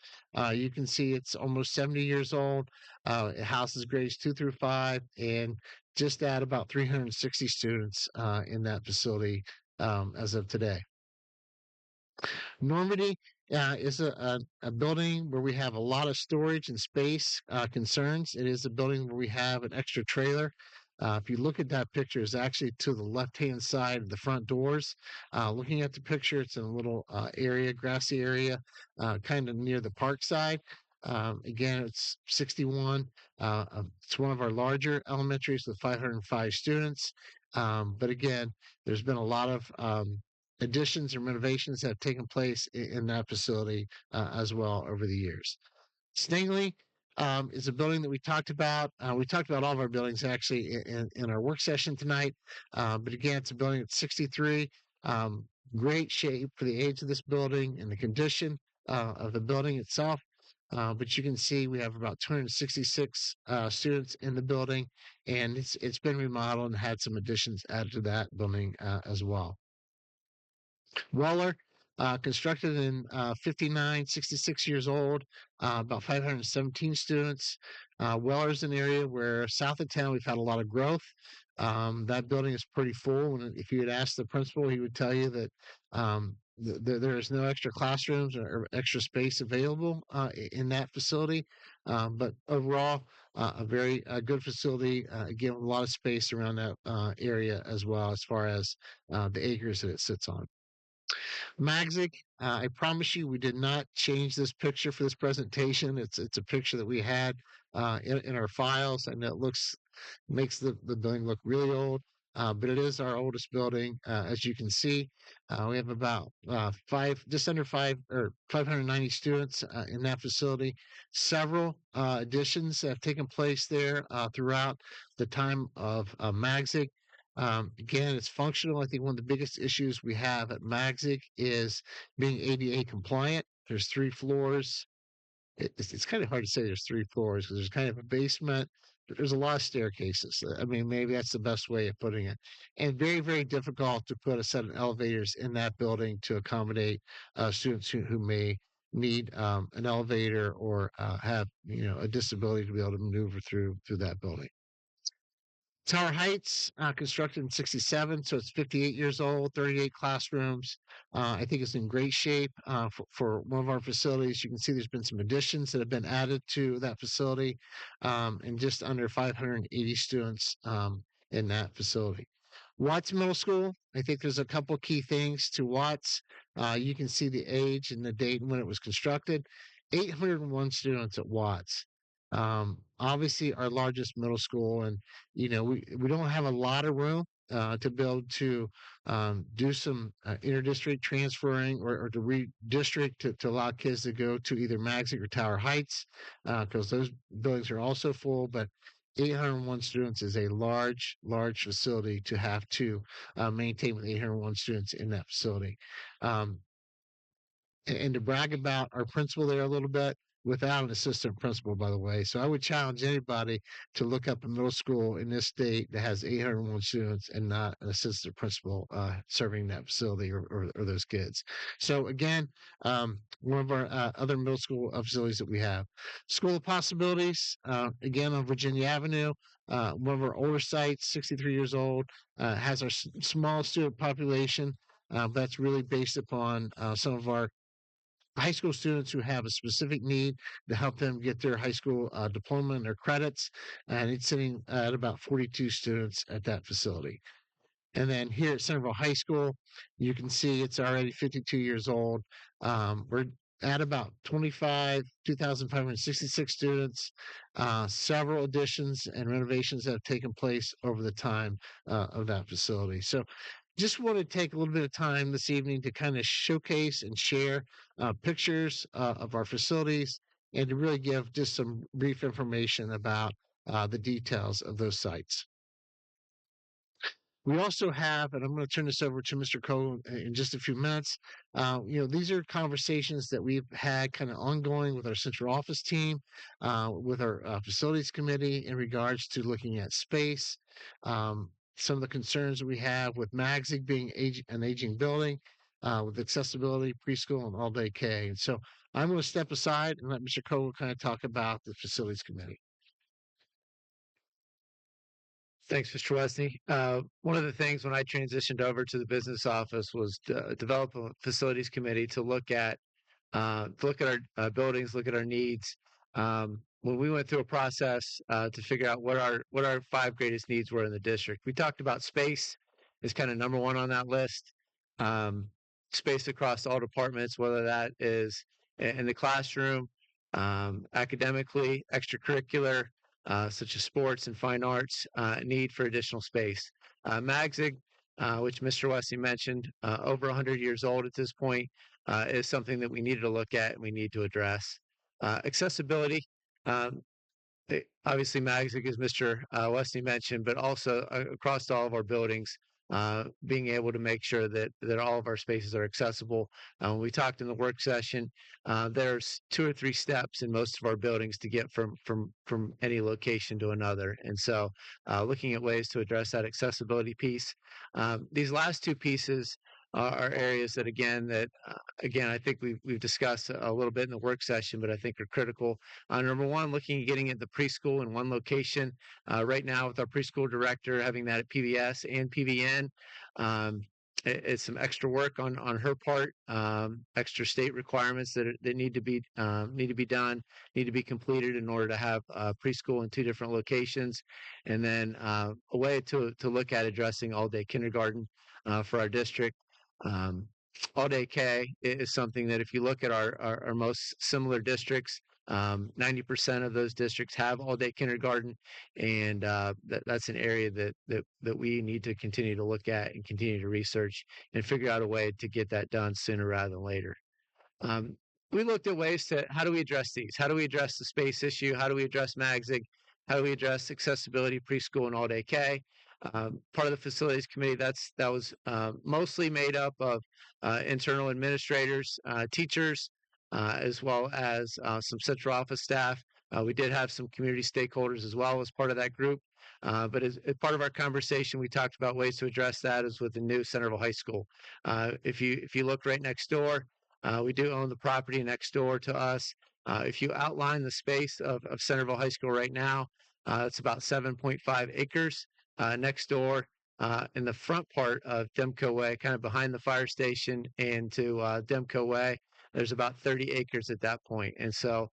You can see it's almost 70 years old. It houses grades 2 through 5, and just at about 360 students in that facility as of today. Normandy is a building where we have a lot of storage and space concerns. It is a building where we have an extra trailer. If you look at that picture, it's actually to the left-hand side of the front doors. Looking at the picture, it's in a little area, grassy area, kind of near the park side. Again, it's 61. It's one of our larger elementaries with 505 students. But again, there's been a lot of additions and renovations that have taken place in that facility as well over the years. Stingley is a building that we talked about. We talked about all of our buildings actually in our work session tonight. But again, it's a building that's 63. Great shape for the age of this building and the condition of the building itself. But you can see we have about 266 students in the building, and it's been remodeled and had some additions added to that building as well. Weller, constructed in 59, 66 years old, about 517 students. Weller's an area where south of town we've had a lot of growth. That building is pretty full. And if you had asked the principal, he would tell you that there is no extra classrooms or extra space available in that facility. But overall, a very good facility, again, with a lot of space around that area as well as far as the acres that it sits on. Magzik, I promise you, we did not change this picture for this presentation. It's a picture that we had in our files, and it makes the building look really old. But it is our oldest building, as you can see. We have about just under 590 students in that facility. Several additions have taken place there throughout the time of Magzik. Again, it's functional. I think one of the biggest issues we have at Magzik is being ADA compliant. There's 3 floors. It's kind of hard to say there's 3 floors because there's kind of a basement, but there's a lot of staircases. I mean, maybe that's the best way of putting it. And very, very difficult to put a set of elevators in that building to accommodate students who may need an elevator or have a disability to be able to maneuver through that building. Tower Heights, constructed in 67, so it's 58 years old, 38 classrooms. I think it's in great shape for one of our facilities. You can see there's been some additions that have been added to that facility, and just under 580 students in that facility. Watts Middle School, I think there's a couple key things to Watts. You can see the age and the date when it was constructed. 801 students at Watts. Obviously our largest middle school, and we don't have a lot of room to be able to do some interdistrict transferring or to redistrict to allow kids to go to either Magsic or Tower Heights, because those buildings are also full. But 801 students is a large facility to have to maintain with 801 students in that facility. And to brag about our principal there a little bit, without an assistant principal, by the way. So I would challenge anybody to look up a middle school in this state that has 801 students and not an assistant principal serving that facility or those kids. So again, one of our other middle school facilities that we have. School of Possibilities, again on Virginia Avenue. One of our older sites, 63 years old, has our small student population. That's really based upon some of our high school students who have a specific need to help them get their high school diploma and their credits. And it's sitting at about 42 students at that facility. And then here at Centerville High School, you can see it's already 52 years old. We're at about 2,566 students, several additions and renovations that have taken place over the time of that facility. So just want to take a little bit of time this evening to kind of showcase and share pictures of our facilities and to really give just some brief information about the details of those sites. We also have, and I'm going to turn this over to Mr. Coe in just a few minutes. These are conversations that we've had kind of ongoing with our central office team, with our facilities committee in regards to looking at space. Some of the concerns that we have with Magsic being an aging building, with accessibility, preschool, and all-day K. And so I'm going to step aside and let Mr. Coe kind of talk about the facilities committee. Thanks, Mr. Wesney. One of the things when I transitioned over to the business office was to develop a facilities committee to look at our buildings, look at our needs. When we went through a process to figure out what our 5 greatest needs were in the district, we talked about space is kind of number 1 on that list. Space across all departments, whether that is in the classroom, academically, extracurricular, such as sports and fine arts, need for additional space. Magsic, which Mr. Wesney mentioned, over 100 years old at this point, is something that we needed to look at and we need to address. Accessibility, obviously Magsic, as Mr. Wesney mentioned, but also across all of our buildings, being able to make sure that all of our spaces are accessible. When we talked in the work session, there's 2 or 3 steps in most of our buildings to get from any location to another. And so looking at ways to address that accessibility piece. These last 2 pieces are areas that again I think we've discussed a little bit in the work session, but I think are critical. Number 1, looking at getting at the preschool in one location. Right now with our preschool director having that at PBS and PVN, it's some extra work on her part, extra state requirements that need to be done, need to be completed in order to have preschool in 2 different locations, and then a way to look at addressing all-day kindergarten for our district. All-day K is something that if you look at our most similar districts, 90% of those districts have all-day kindergarten, and that's an area that we need to continue to look at and continue to research and figure out a way to get that done sooner rather than later. We looked at ways to how do we address these? How do we address the space issue? How do we address Magsic? How do we address accessibility, preschool, and all-day K? Part of the facilities committee that was mostly made up of internal administrators, teachers, as well as some central office staff. We did have some community stakeholders as well as part of that group. But as part of our conversation, we talked about ways to address that as with the new Centerville High School. If you look right next door, We do own the property next door to us. If you outline the space of Centerville High School right now, it's about 7.5 acres. Next door, in the front part of Demco Way, kind of behind the fire station into Demco Way, there's about 30 acres at that point. And so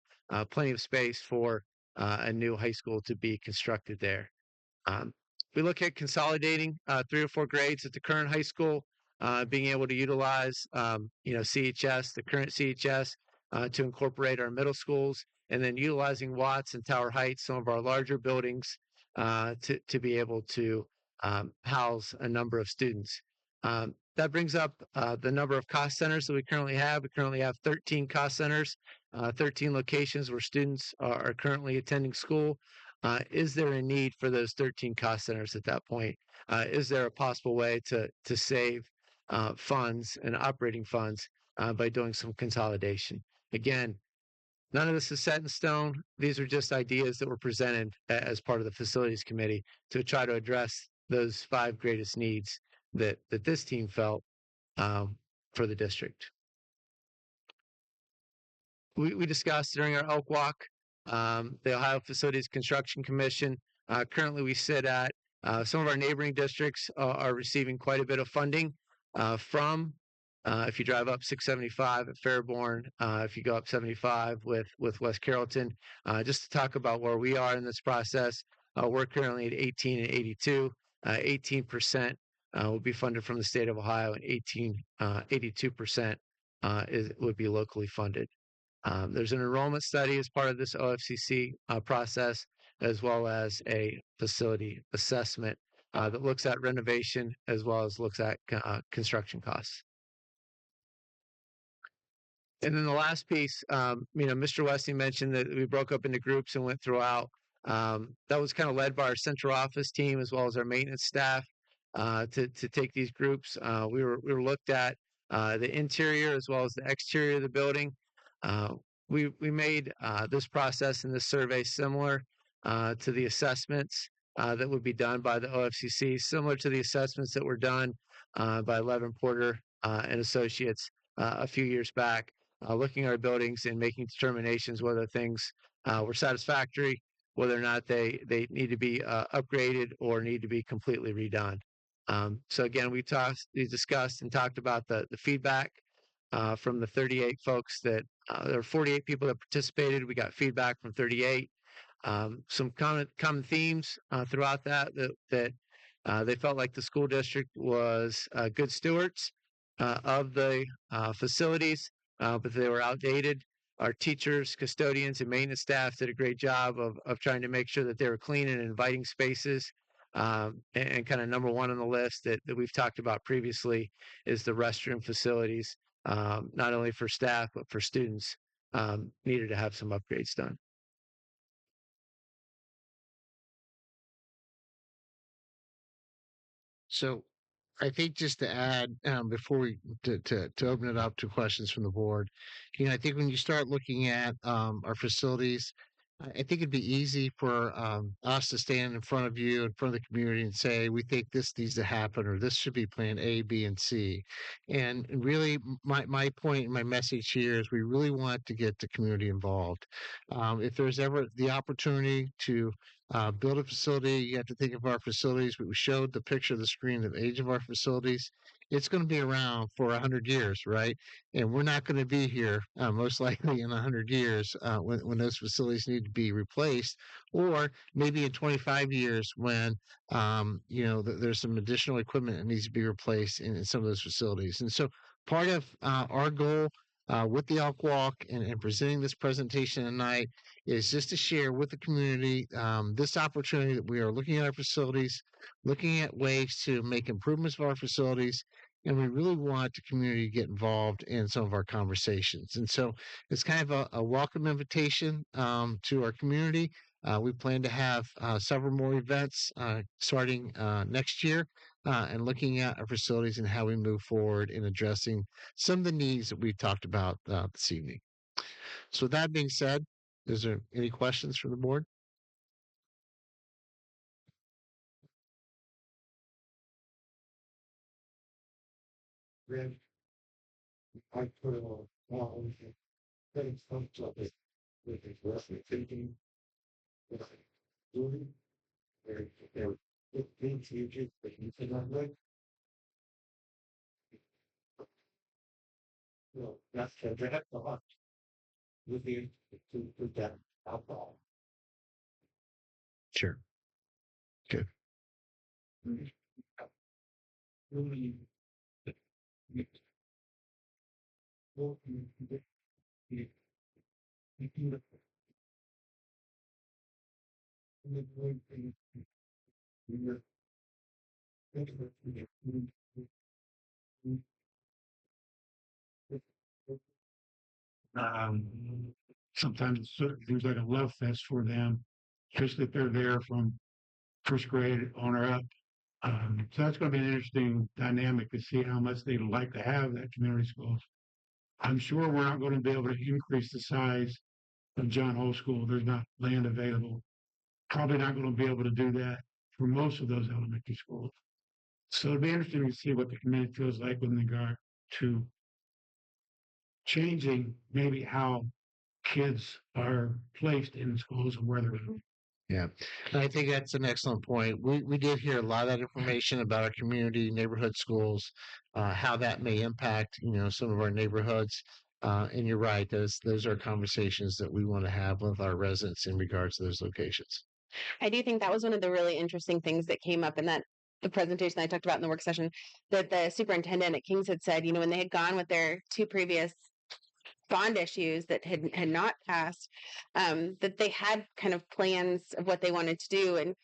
plenty of space for a new high school to be constructed there. We look at consolidating 3 or 4 grades at the current high school, being able to utilize, CHS, the current CHS, to incorporate our middle schools, and then utilizing Watts and Tower Heights, some of our larger buildings, to be able to house a number of students. That brings up the number of cost centers that we currently have. We currently have 13 cost centers, 13 locations where students are currently attending school. Is there a need for those 13 cost centers at that point? Is there a possible way to save funds and operating funds by doing some consolidation? Again, none of this is set in stone. These are just ideas that were presented as part of the facilities committee to try to address those 5 greatest needs that this team felt for the district. We discussed during our Elk Walk, the Ohio Facilities Construction Commission. Currently, we sit at some of our neighboring districts are receiving quite a bit of funding from. If you drive up 675 at Fairborn, if you go up 75 with West Carrollton, just to talk about where we are in this process, we're currently at 18 and 82. 18% will be funded from the state of Ohio, and 82% would be locally funded. There's an enrollment study as part of this OFCC process, as well as a facility assessment that looks at renovation as well as looks at construction costs. And then the last piece, Mr. Westing mentioned that we broke up into groups and went throughout. That was kind of led by our central office team as well as our maintenance staff to take these groups. We were looked at the interior as well as the exterior of the building. We made this process and this survey similar to the assessments that would be done by the OFCC, similar to the assessments that were done by Levin Porter and Associates a few years back, looking at our buildings and making determinations whether things were satisfactory, whether or not they need to be upgraded or need to be completely redone. So again, we discussed and talked about the feedback from the 38 folks that there were 48 people that participated. We got feedback from 38. Some common themes throughout that they felt like the school district was good stewards of the facilities, but they were outdated. Our teachers, custodians, and maintenance staff did a great job of trying to make sure that they were clean and inviting spaces. And kind of number one on the list that we've talked about previously is the restroom facilities, not only for staff, but for students, needed to have some upgrades done. So I think just to add, before we to open it up to questions from the board, I think when you start looking at our facilities, I think it'd be easy for us to stand in front of you, in front of the community, and say we think this needs to happen, or this should be plan A, B, and C. And really, my point and my message here is we really want to get the community involved. If there's ever the opportunity to build a facility, you have to think of our facilities. We showed the picture of the screen of the age of our facilities. It's going to be around for 100 years, right? And we're not going to be here most likely in 100 years when those facilities need to be replaced, or maybe in 25 years when there's some additional equipment that needs to be replaced in some of those facilities. And so part of our goal with the Elk Walk and presenting this presentation tonight is just to share with the community this opportunity that we are looking at our facilities, looking at ways to make improvements of our facilities, and we really want the community to get involved in some of our conversations. And so it's kind of a welcome invitation to our community. We plan to have several more events starting next year and looking at our facilities and how we move forward in addressing some of the needs that we've talked about this evening. So with that being said, is there any questions from the board? I put it on, things come to this, with the rest of thinking. Doing, they're, things you just, that you cannot like. No, that's the direct thought. With the, to that alcohol. Sure. Really. Um, sometimes it sort of seems like a love fest for them, just that they're there from first grade on or up. So that's going to be an interesting dynamic to see how much they'd like to have that community school. I'm sure we're not going to be able to increase the size of John Hole School. There's not land available. Probably not going to be able to do that for most of those elementary schools. So it'd be interesting to see what the community feels like with regard to changing maybe how kids are placed in schools and where they're going. Yeah, and I think that's an excellent point. We did hear a lot of that information about our community, neighborhood schools, how that may impact, some of our neighborhoods. And you're right; those are conversations that we want to have with our residents in regards to those locations. I do think that was one of the really interesting things that came up in the presentation I talked about in the work session, that the superintendent at Kings had said, when they had gone with their two previous bond issues that had not passed, that they had kind of plans of what they wanted to do, and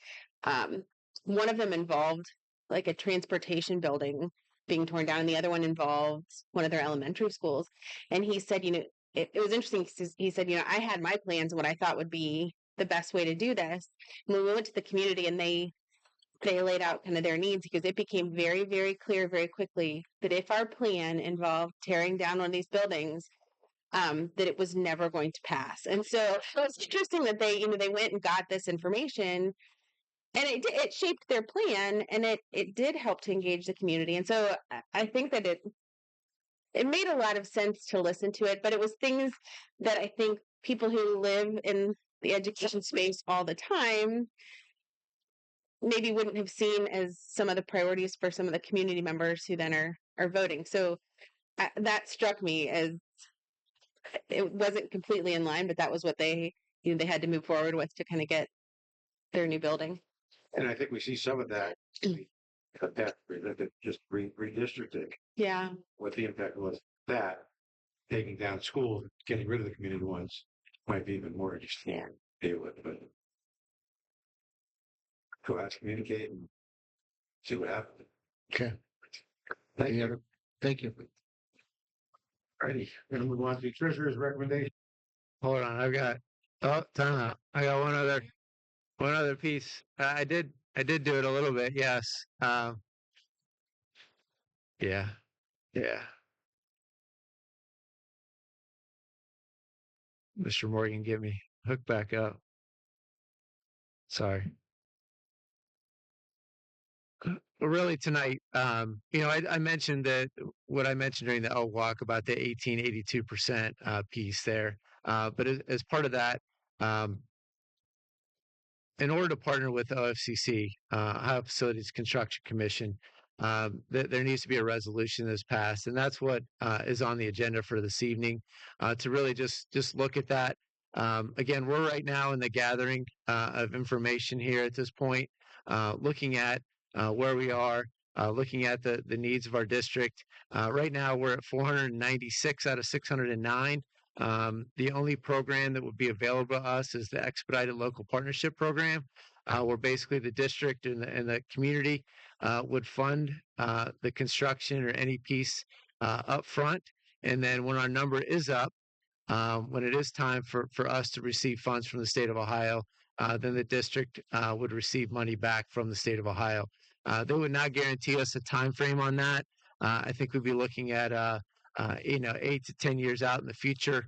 one of them involved like a transportation building being torn down, and the other one involved one of their elementary schools. And he said, it was interesting. He said, I had my plans and what I thought would be the best way to do this. And when we went to the community and they laid out kind of their needs, because it became very, very clear very quickly that if our plan involved tearing down one of these buildings, that it was never going to pass. And so it was interesting that they went and got this information, and it shaped their plan, and it did help to engage the community. And so I think that it made a lot of sense to listen to it, but it was things that I think people who live in the education space all the time maybe wouldn't have seen as some of the priorities for some of the community members who then are voting. So that struck me as it wasn't completely in line, but that was what they they had to move forward with to kind of get their new building. And I think we see some of that. Cut that, just redistricting, Yeah. what the impact was. That taking down schools, getting rid of the community ones might be even more interesting to deal with, but go out, communicate and see what happens. Okay. Thank Any you. other? Thank you. Alrighty, we're gonna move on to the treasurer's recommendation. Hold on, time out. I got one other piece. I did do it a little bit. Yes. Yeah. Mr. Morgan, get me hooked back up. Sorry. Well, really tonight, I mentioned that what I mentioned during the L walk about the 1882% piece there. But as part of that, in order to partner with OFCC, Ohio Facilities Construction Commission, there needs to be a resolution that's passed, and that's what is on the agenda for this evening. To really just look at that. Again, we're right now in the gathering of information here at this point, looking at where we are, looking at the needs of our district. Right now, we're at 496 out of 609. The only program that would be available to us is the Expedited Local Partnership Program, where basically the district and the community would fund the construction or any piece up front. And then when our number is up, when it is time for us to receive funds from the state of Ohio, then the district would receive money back from the state of Ohio. They would not guarantee us a time frame on that. I think we'd be looking at 8 to 10 years out in the future,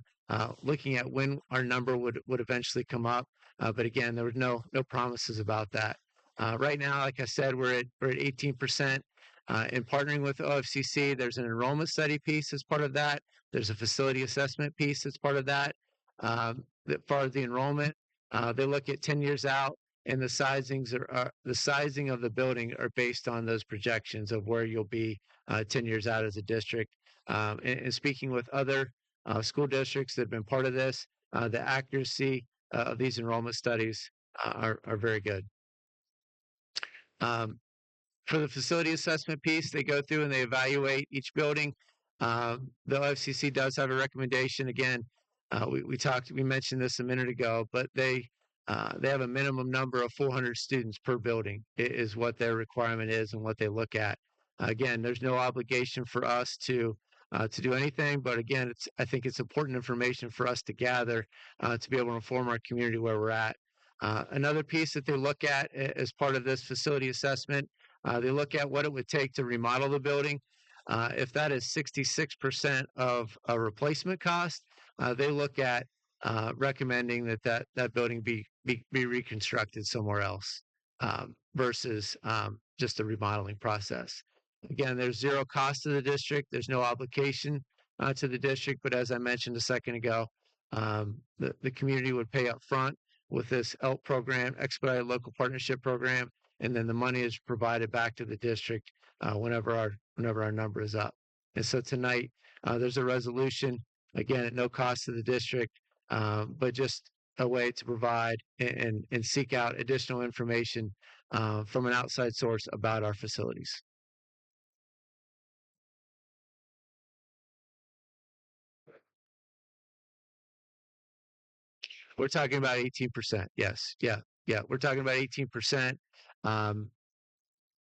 looking at when our number would eventually come up. But again, there were no promises about that. Right now, like I said, we're at 18%. In partnering with OFCC, there's an enrollment study piece as part of that. There's a facility assessment piece as part of that. That part of the enrollment, they look at 10 years out, and the sizing of the building are based on those projections of where you'll be 10 years out as a district. And speaking with other school districts that have been part of this, the accuracy of these enrollment studies are very good. For the facility assessment piece, they go through and they evaluate each building. The OFCC does have a recommendation. Again, we mentioned this a minute ago, but they have a minimum number of 400 students per building is what their requirement is and what they look at. Again, there's no obligation for us to do anything, but again, I think it's important information for us to gather to be able to inform our community where we're at. Another piece that they look at as part of this facility assessment, they look at what it would take to remodel the building. If that is 66% of a replacement cost, they look at recommending that building be reconstructed somewhere else versus just a remodeling process. Again, there's zero cost to the district. There's no obligation to the district, but as I mentioned a second ago, the community would pay up front with this ELP program, Expedited Local Partnership Program, and then the money is provided back to the district whenever our number is up. And so tonight, there's a resolution, again, at no cost to the district, but just a way to provide and seek out additional information from an outside source about our facilities. We're talking about 18%. Yes. Yeah. We're talking about 18%.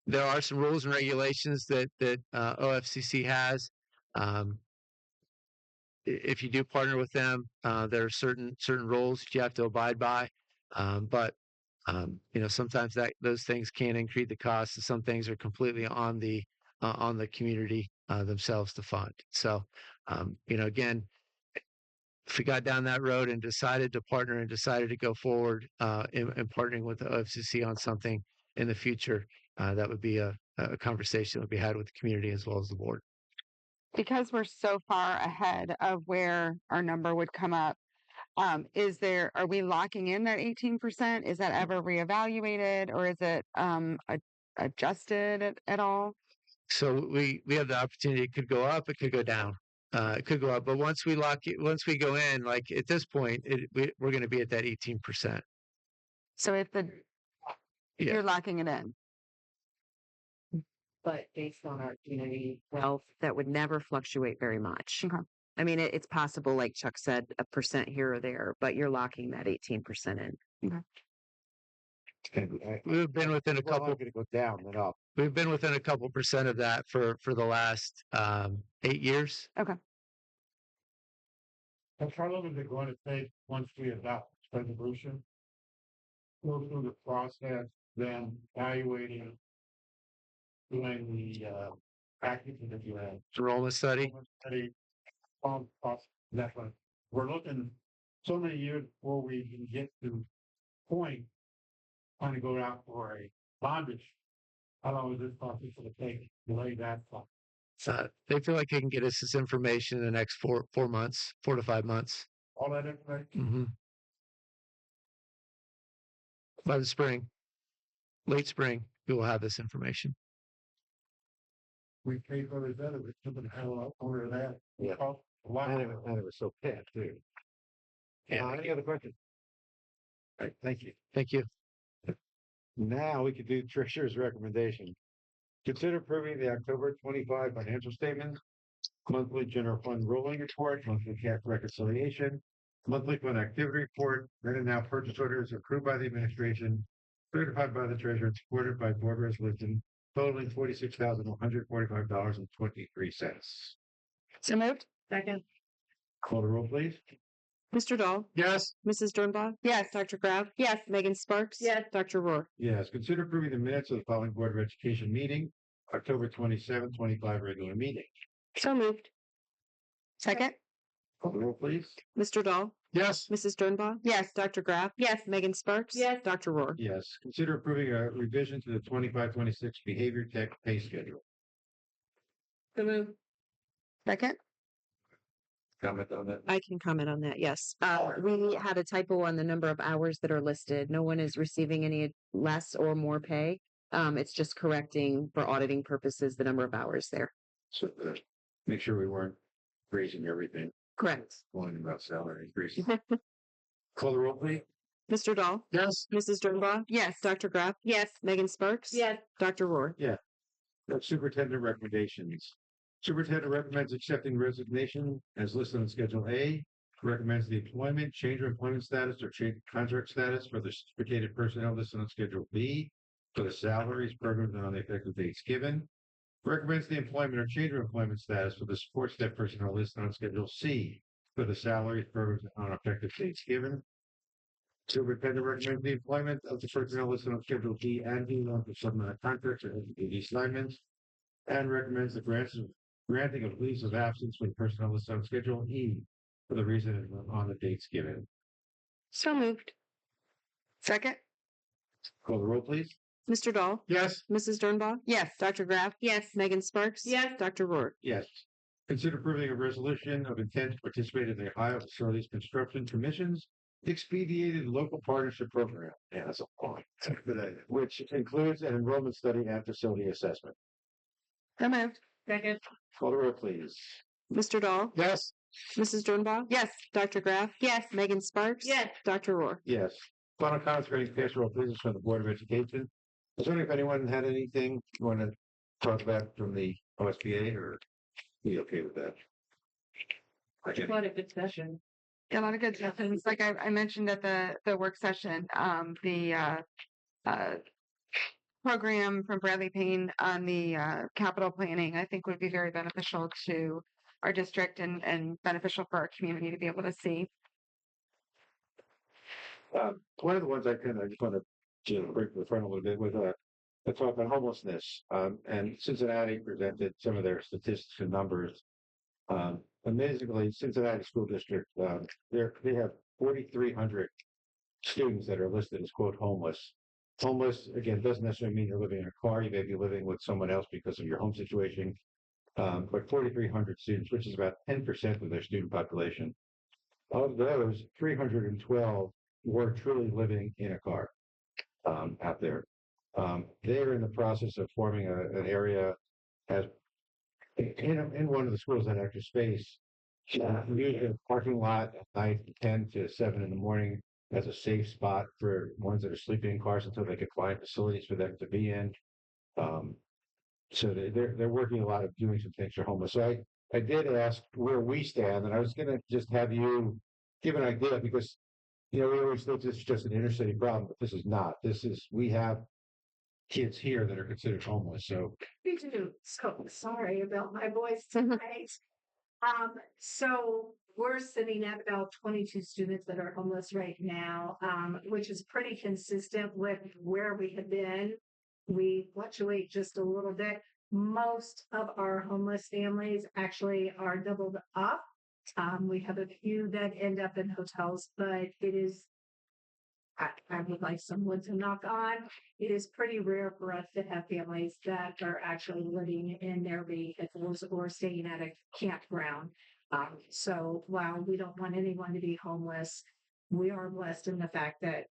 There are some rules and regulations that OFCC has. If you do partner with them, there are certain rules that you have to abide by. But sometimes those things can increase the cost, and some things are completely on the community themselves to fund. So, again, if we got down that road and decided to partner and decided to go forward in partnering with the OFCC on something in the future, that would be a conversation that would be had with the community as well as the board. Because we're so far ahead of where our number would come up, are we locking in that 18%? Is that ever reevaluated, or is it adjusted at all? So we have the opportunity. It could go up, it could go down. It could go up, but once we go in, like at this point, we're going to be at that 18%. So you're locking it in. But based on our community wealth, that would never fluctuate very much. Okay. I mean, it's possible, like Chuck said, 1% here or there, but you're locking that 18% in. Okay. We've been within a couple. Going to go down and up. We've been within a couple percent of that for the last 8 years. Okay. And how long is it going to take once we adopt this resolution? Go through the process, then evaluating, doing the package that you have. Enrollment study. That's one. We're looking so many years before we can get to point trying to go out for a bondage. How long is this process going to take? Delay that. They feel like they can get us this information in the next 4 months, 4 to 5 months. All that information. Mm-hmm. By the spring, late spring, we will have this information. We paid for the other, we took the hell over that. Yeah. And it was so bad too. Yeah. Any other questions? All right, thank you. Thank you. Now we could do treasurer's recommendation. Consider approving the October 25 financial statements, monthly general fund rolling report, monthly cash reconciliation, monthly fund activity report, then and now purchase orders approved by the administration, certified by the treasurer, and supported by board resolution, totaling $46,145.23. So moved. Second. Call the roll, please. Mr. Dahl? Yes. Mrs. Dernbaugh? Yes. Dr. Graf? Yes. Megan Sparks? Yes. Dr. Rohr? Yes, consider approving the minutes of the following Board of Education meeting, October 27, 25 regular meeting. So moved. Second. Call the roll, please. Mr. Dahl? Yes. Mrs. Dernbaugh? Yes. Dr. Graf? Yes. Megan Sparks? Yes. Dr. Rohr? Yes, consider approving a revision to the 25-26 behavior tech pay schedule. So moved. Second? Comment on that? I can comment on that, yes. We had a typo on the number of hours that are listed. No one is receiving any less or more pay. It's just correcting for auditing purposes, the number of hours there. So, make sure we weren't raising everything, Correct. going about salary increases. Call the roll, please. Mr. Dahl? Yes. Mrs. Dernbaugh? Yes. Dr. Graff? Yes. Megan Sparks? Yes. Dr. Rohr? Superintendent recommendations. Superintendent recommends accepting resignation as listed on Schedule A. Recommends the employment, change of employment status or change of contract status for the certificated personnel listed on Schedule B for the salaries, programs, and on the effective dates given. Recommends the employment or change of employment status for the support staff personnel listed on Schedule C for the salaries, programs, and on effective dates given. Superintendent recommends the employment of the personnel listed on Schedule D and D on for supplemental contracts or duty assignments, and recommends the granting of leaves of absence for the personnel listed on Schedule E for the reason on the dates given. So moved. Second? Call the roll, please. Mr. Dahl? Yes. Mrs. Dernbaugh? Yes. Dr. Graff? Yes. Megan Sparks? Yes. Dr. Rohr? Yes. Consider approving a resolution of intent to participate in the Ohio Facilities Construction Commission's expedited local partnership program. Yeah, that's a point. Which includes an enrollment study and facility assessment. So moved. Second. Call the roll, please. Mr. Dahl? Yes. Mrs. Dernbaugh? Yes. Dr. Graff? Yes. Megan Sparks? Yes. Dr. Rohr? Yes. Final comments regarding pastoral business from the Board of Education. I was wondering if anyone had anything you want to talk about from the OSBA or be okay with that? What a good session. A lot of good sessions. Like I mentioned at the work session, the program from Bradley Payne on the capital planning, I think would be very beneficial to our district and beneficial for our community to be able to see. One of the ones I just want to break the front a little bit with a talk on homelessness. And Cincinnati presented some of their statistics and numbers. Amazingly, Cincinnati School District, they have 4,300 students that are listed as quote homeless. Homeless, again, doesn't necessarily mean you're living in a car. You may be living with someone else because of your home situation. But 4,300 students, which is about 10% of their student population. Of those, 312 were truly living in a car out there. They're in the process of forming an area as in one of the schools that extra space. Use a parking lot at night, 10 to 7 in the morning, as a safe spot for ones that are sleeping in cars until they can find facilities for them to be in. So they're working a lot of doing some things for homeless. So I did ask where we stand, and I was going to just have you give an idea because we always think this is just an inner city problem, but this is not. We have kids here that are considered homeless. So Me too. So sorry about my voice tonight. So we're sitting at about 22 students that are homeless right now, which is pretty consistent with where we have been. We fluctuate just a little bit. Most of our homeless families actually are doubled up. We have a few that end up in hotels, but it is I would like someone to knock on. It is pretty rare for us to have families that are actually living in their vehicles or staying at a campground. So while we don't want anyone to be homeless, we are blessed in the fact that,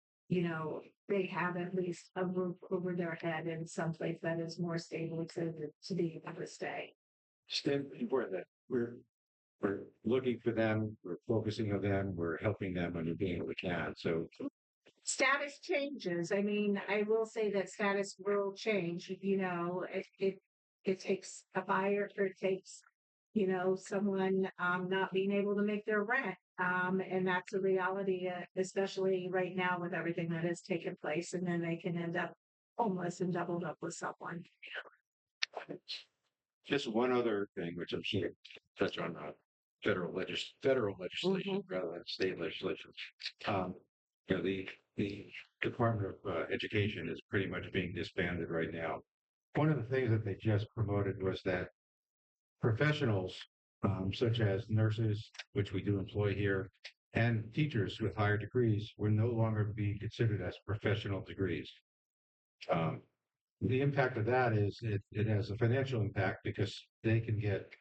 they have at least a roof over their head in some place that is more stable to be able to stay. it's important that we're looking for them, we're focusing on them, we're helping them when we're doing what we can. So Status changes. I mean, I will say that status will change. It takes a buyer, or it takes, someone not being able to make their rent. And that's a reality, especially right now with everything that has taken place. And then they can end up homeless and doubled up with someone. just one other thing, which I'm sure touch on federal legislation rather than state legislation. The Department of Education is pretty much being disbanded right now. One of the things that they just promoted was that professionals, such as nurses, which we do employ here, and teachers with higher degrees, will no longer be considered as professional degrees. the impact of that is it has a financial impact because they can get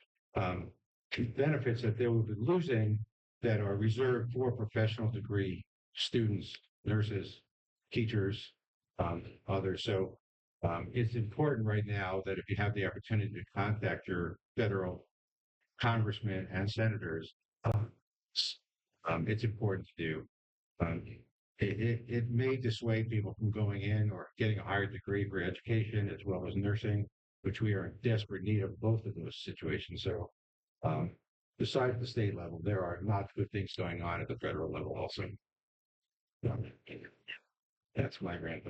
benefits that they would be losing that are reserved for professional degree students, nurses, teachers, others. So it's important right now that if you have the opportunity to contact your federal congressmen and senators, it's important to do. Um, it may dissuade people from going in or getting a higher degree for education as well as nursing, which we are in desperate need of both of those situations. So, besides the state level, there are not good things going on at the federal level also. That's my rant.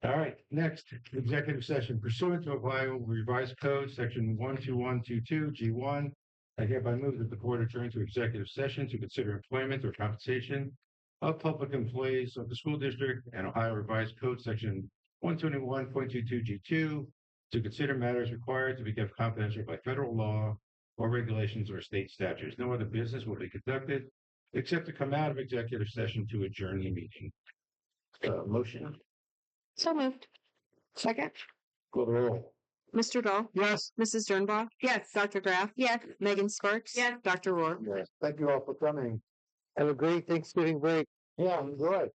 All right, next, executive session pursuant to Ohio Revised Code, section 12122 G1. I hereby move that the board adjourn to executive session to consider employment or compensation of public employees of the school district and Ohio Revised Code, section 121.22 G2, to consider matters required to be kept confidential by federal law or regulations or state statutes. No other business will be conducted except to come out of executive session to adjourn the meeting. Motion. So moved. Second. Call the roll. Mr. Dahl? Yes. Mrs. Dernbaugh? Yes. Dr. Graff? Yes. Megan Sparks? Yes. Dr. Rohr? Yes. Thank you all for coming. Have a great Thanksgiving break. Yeah, enjoy.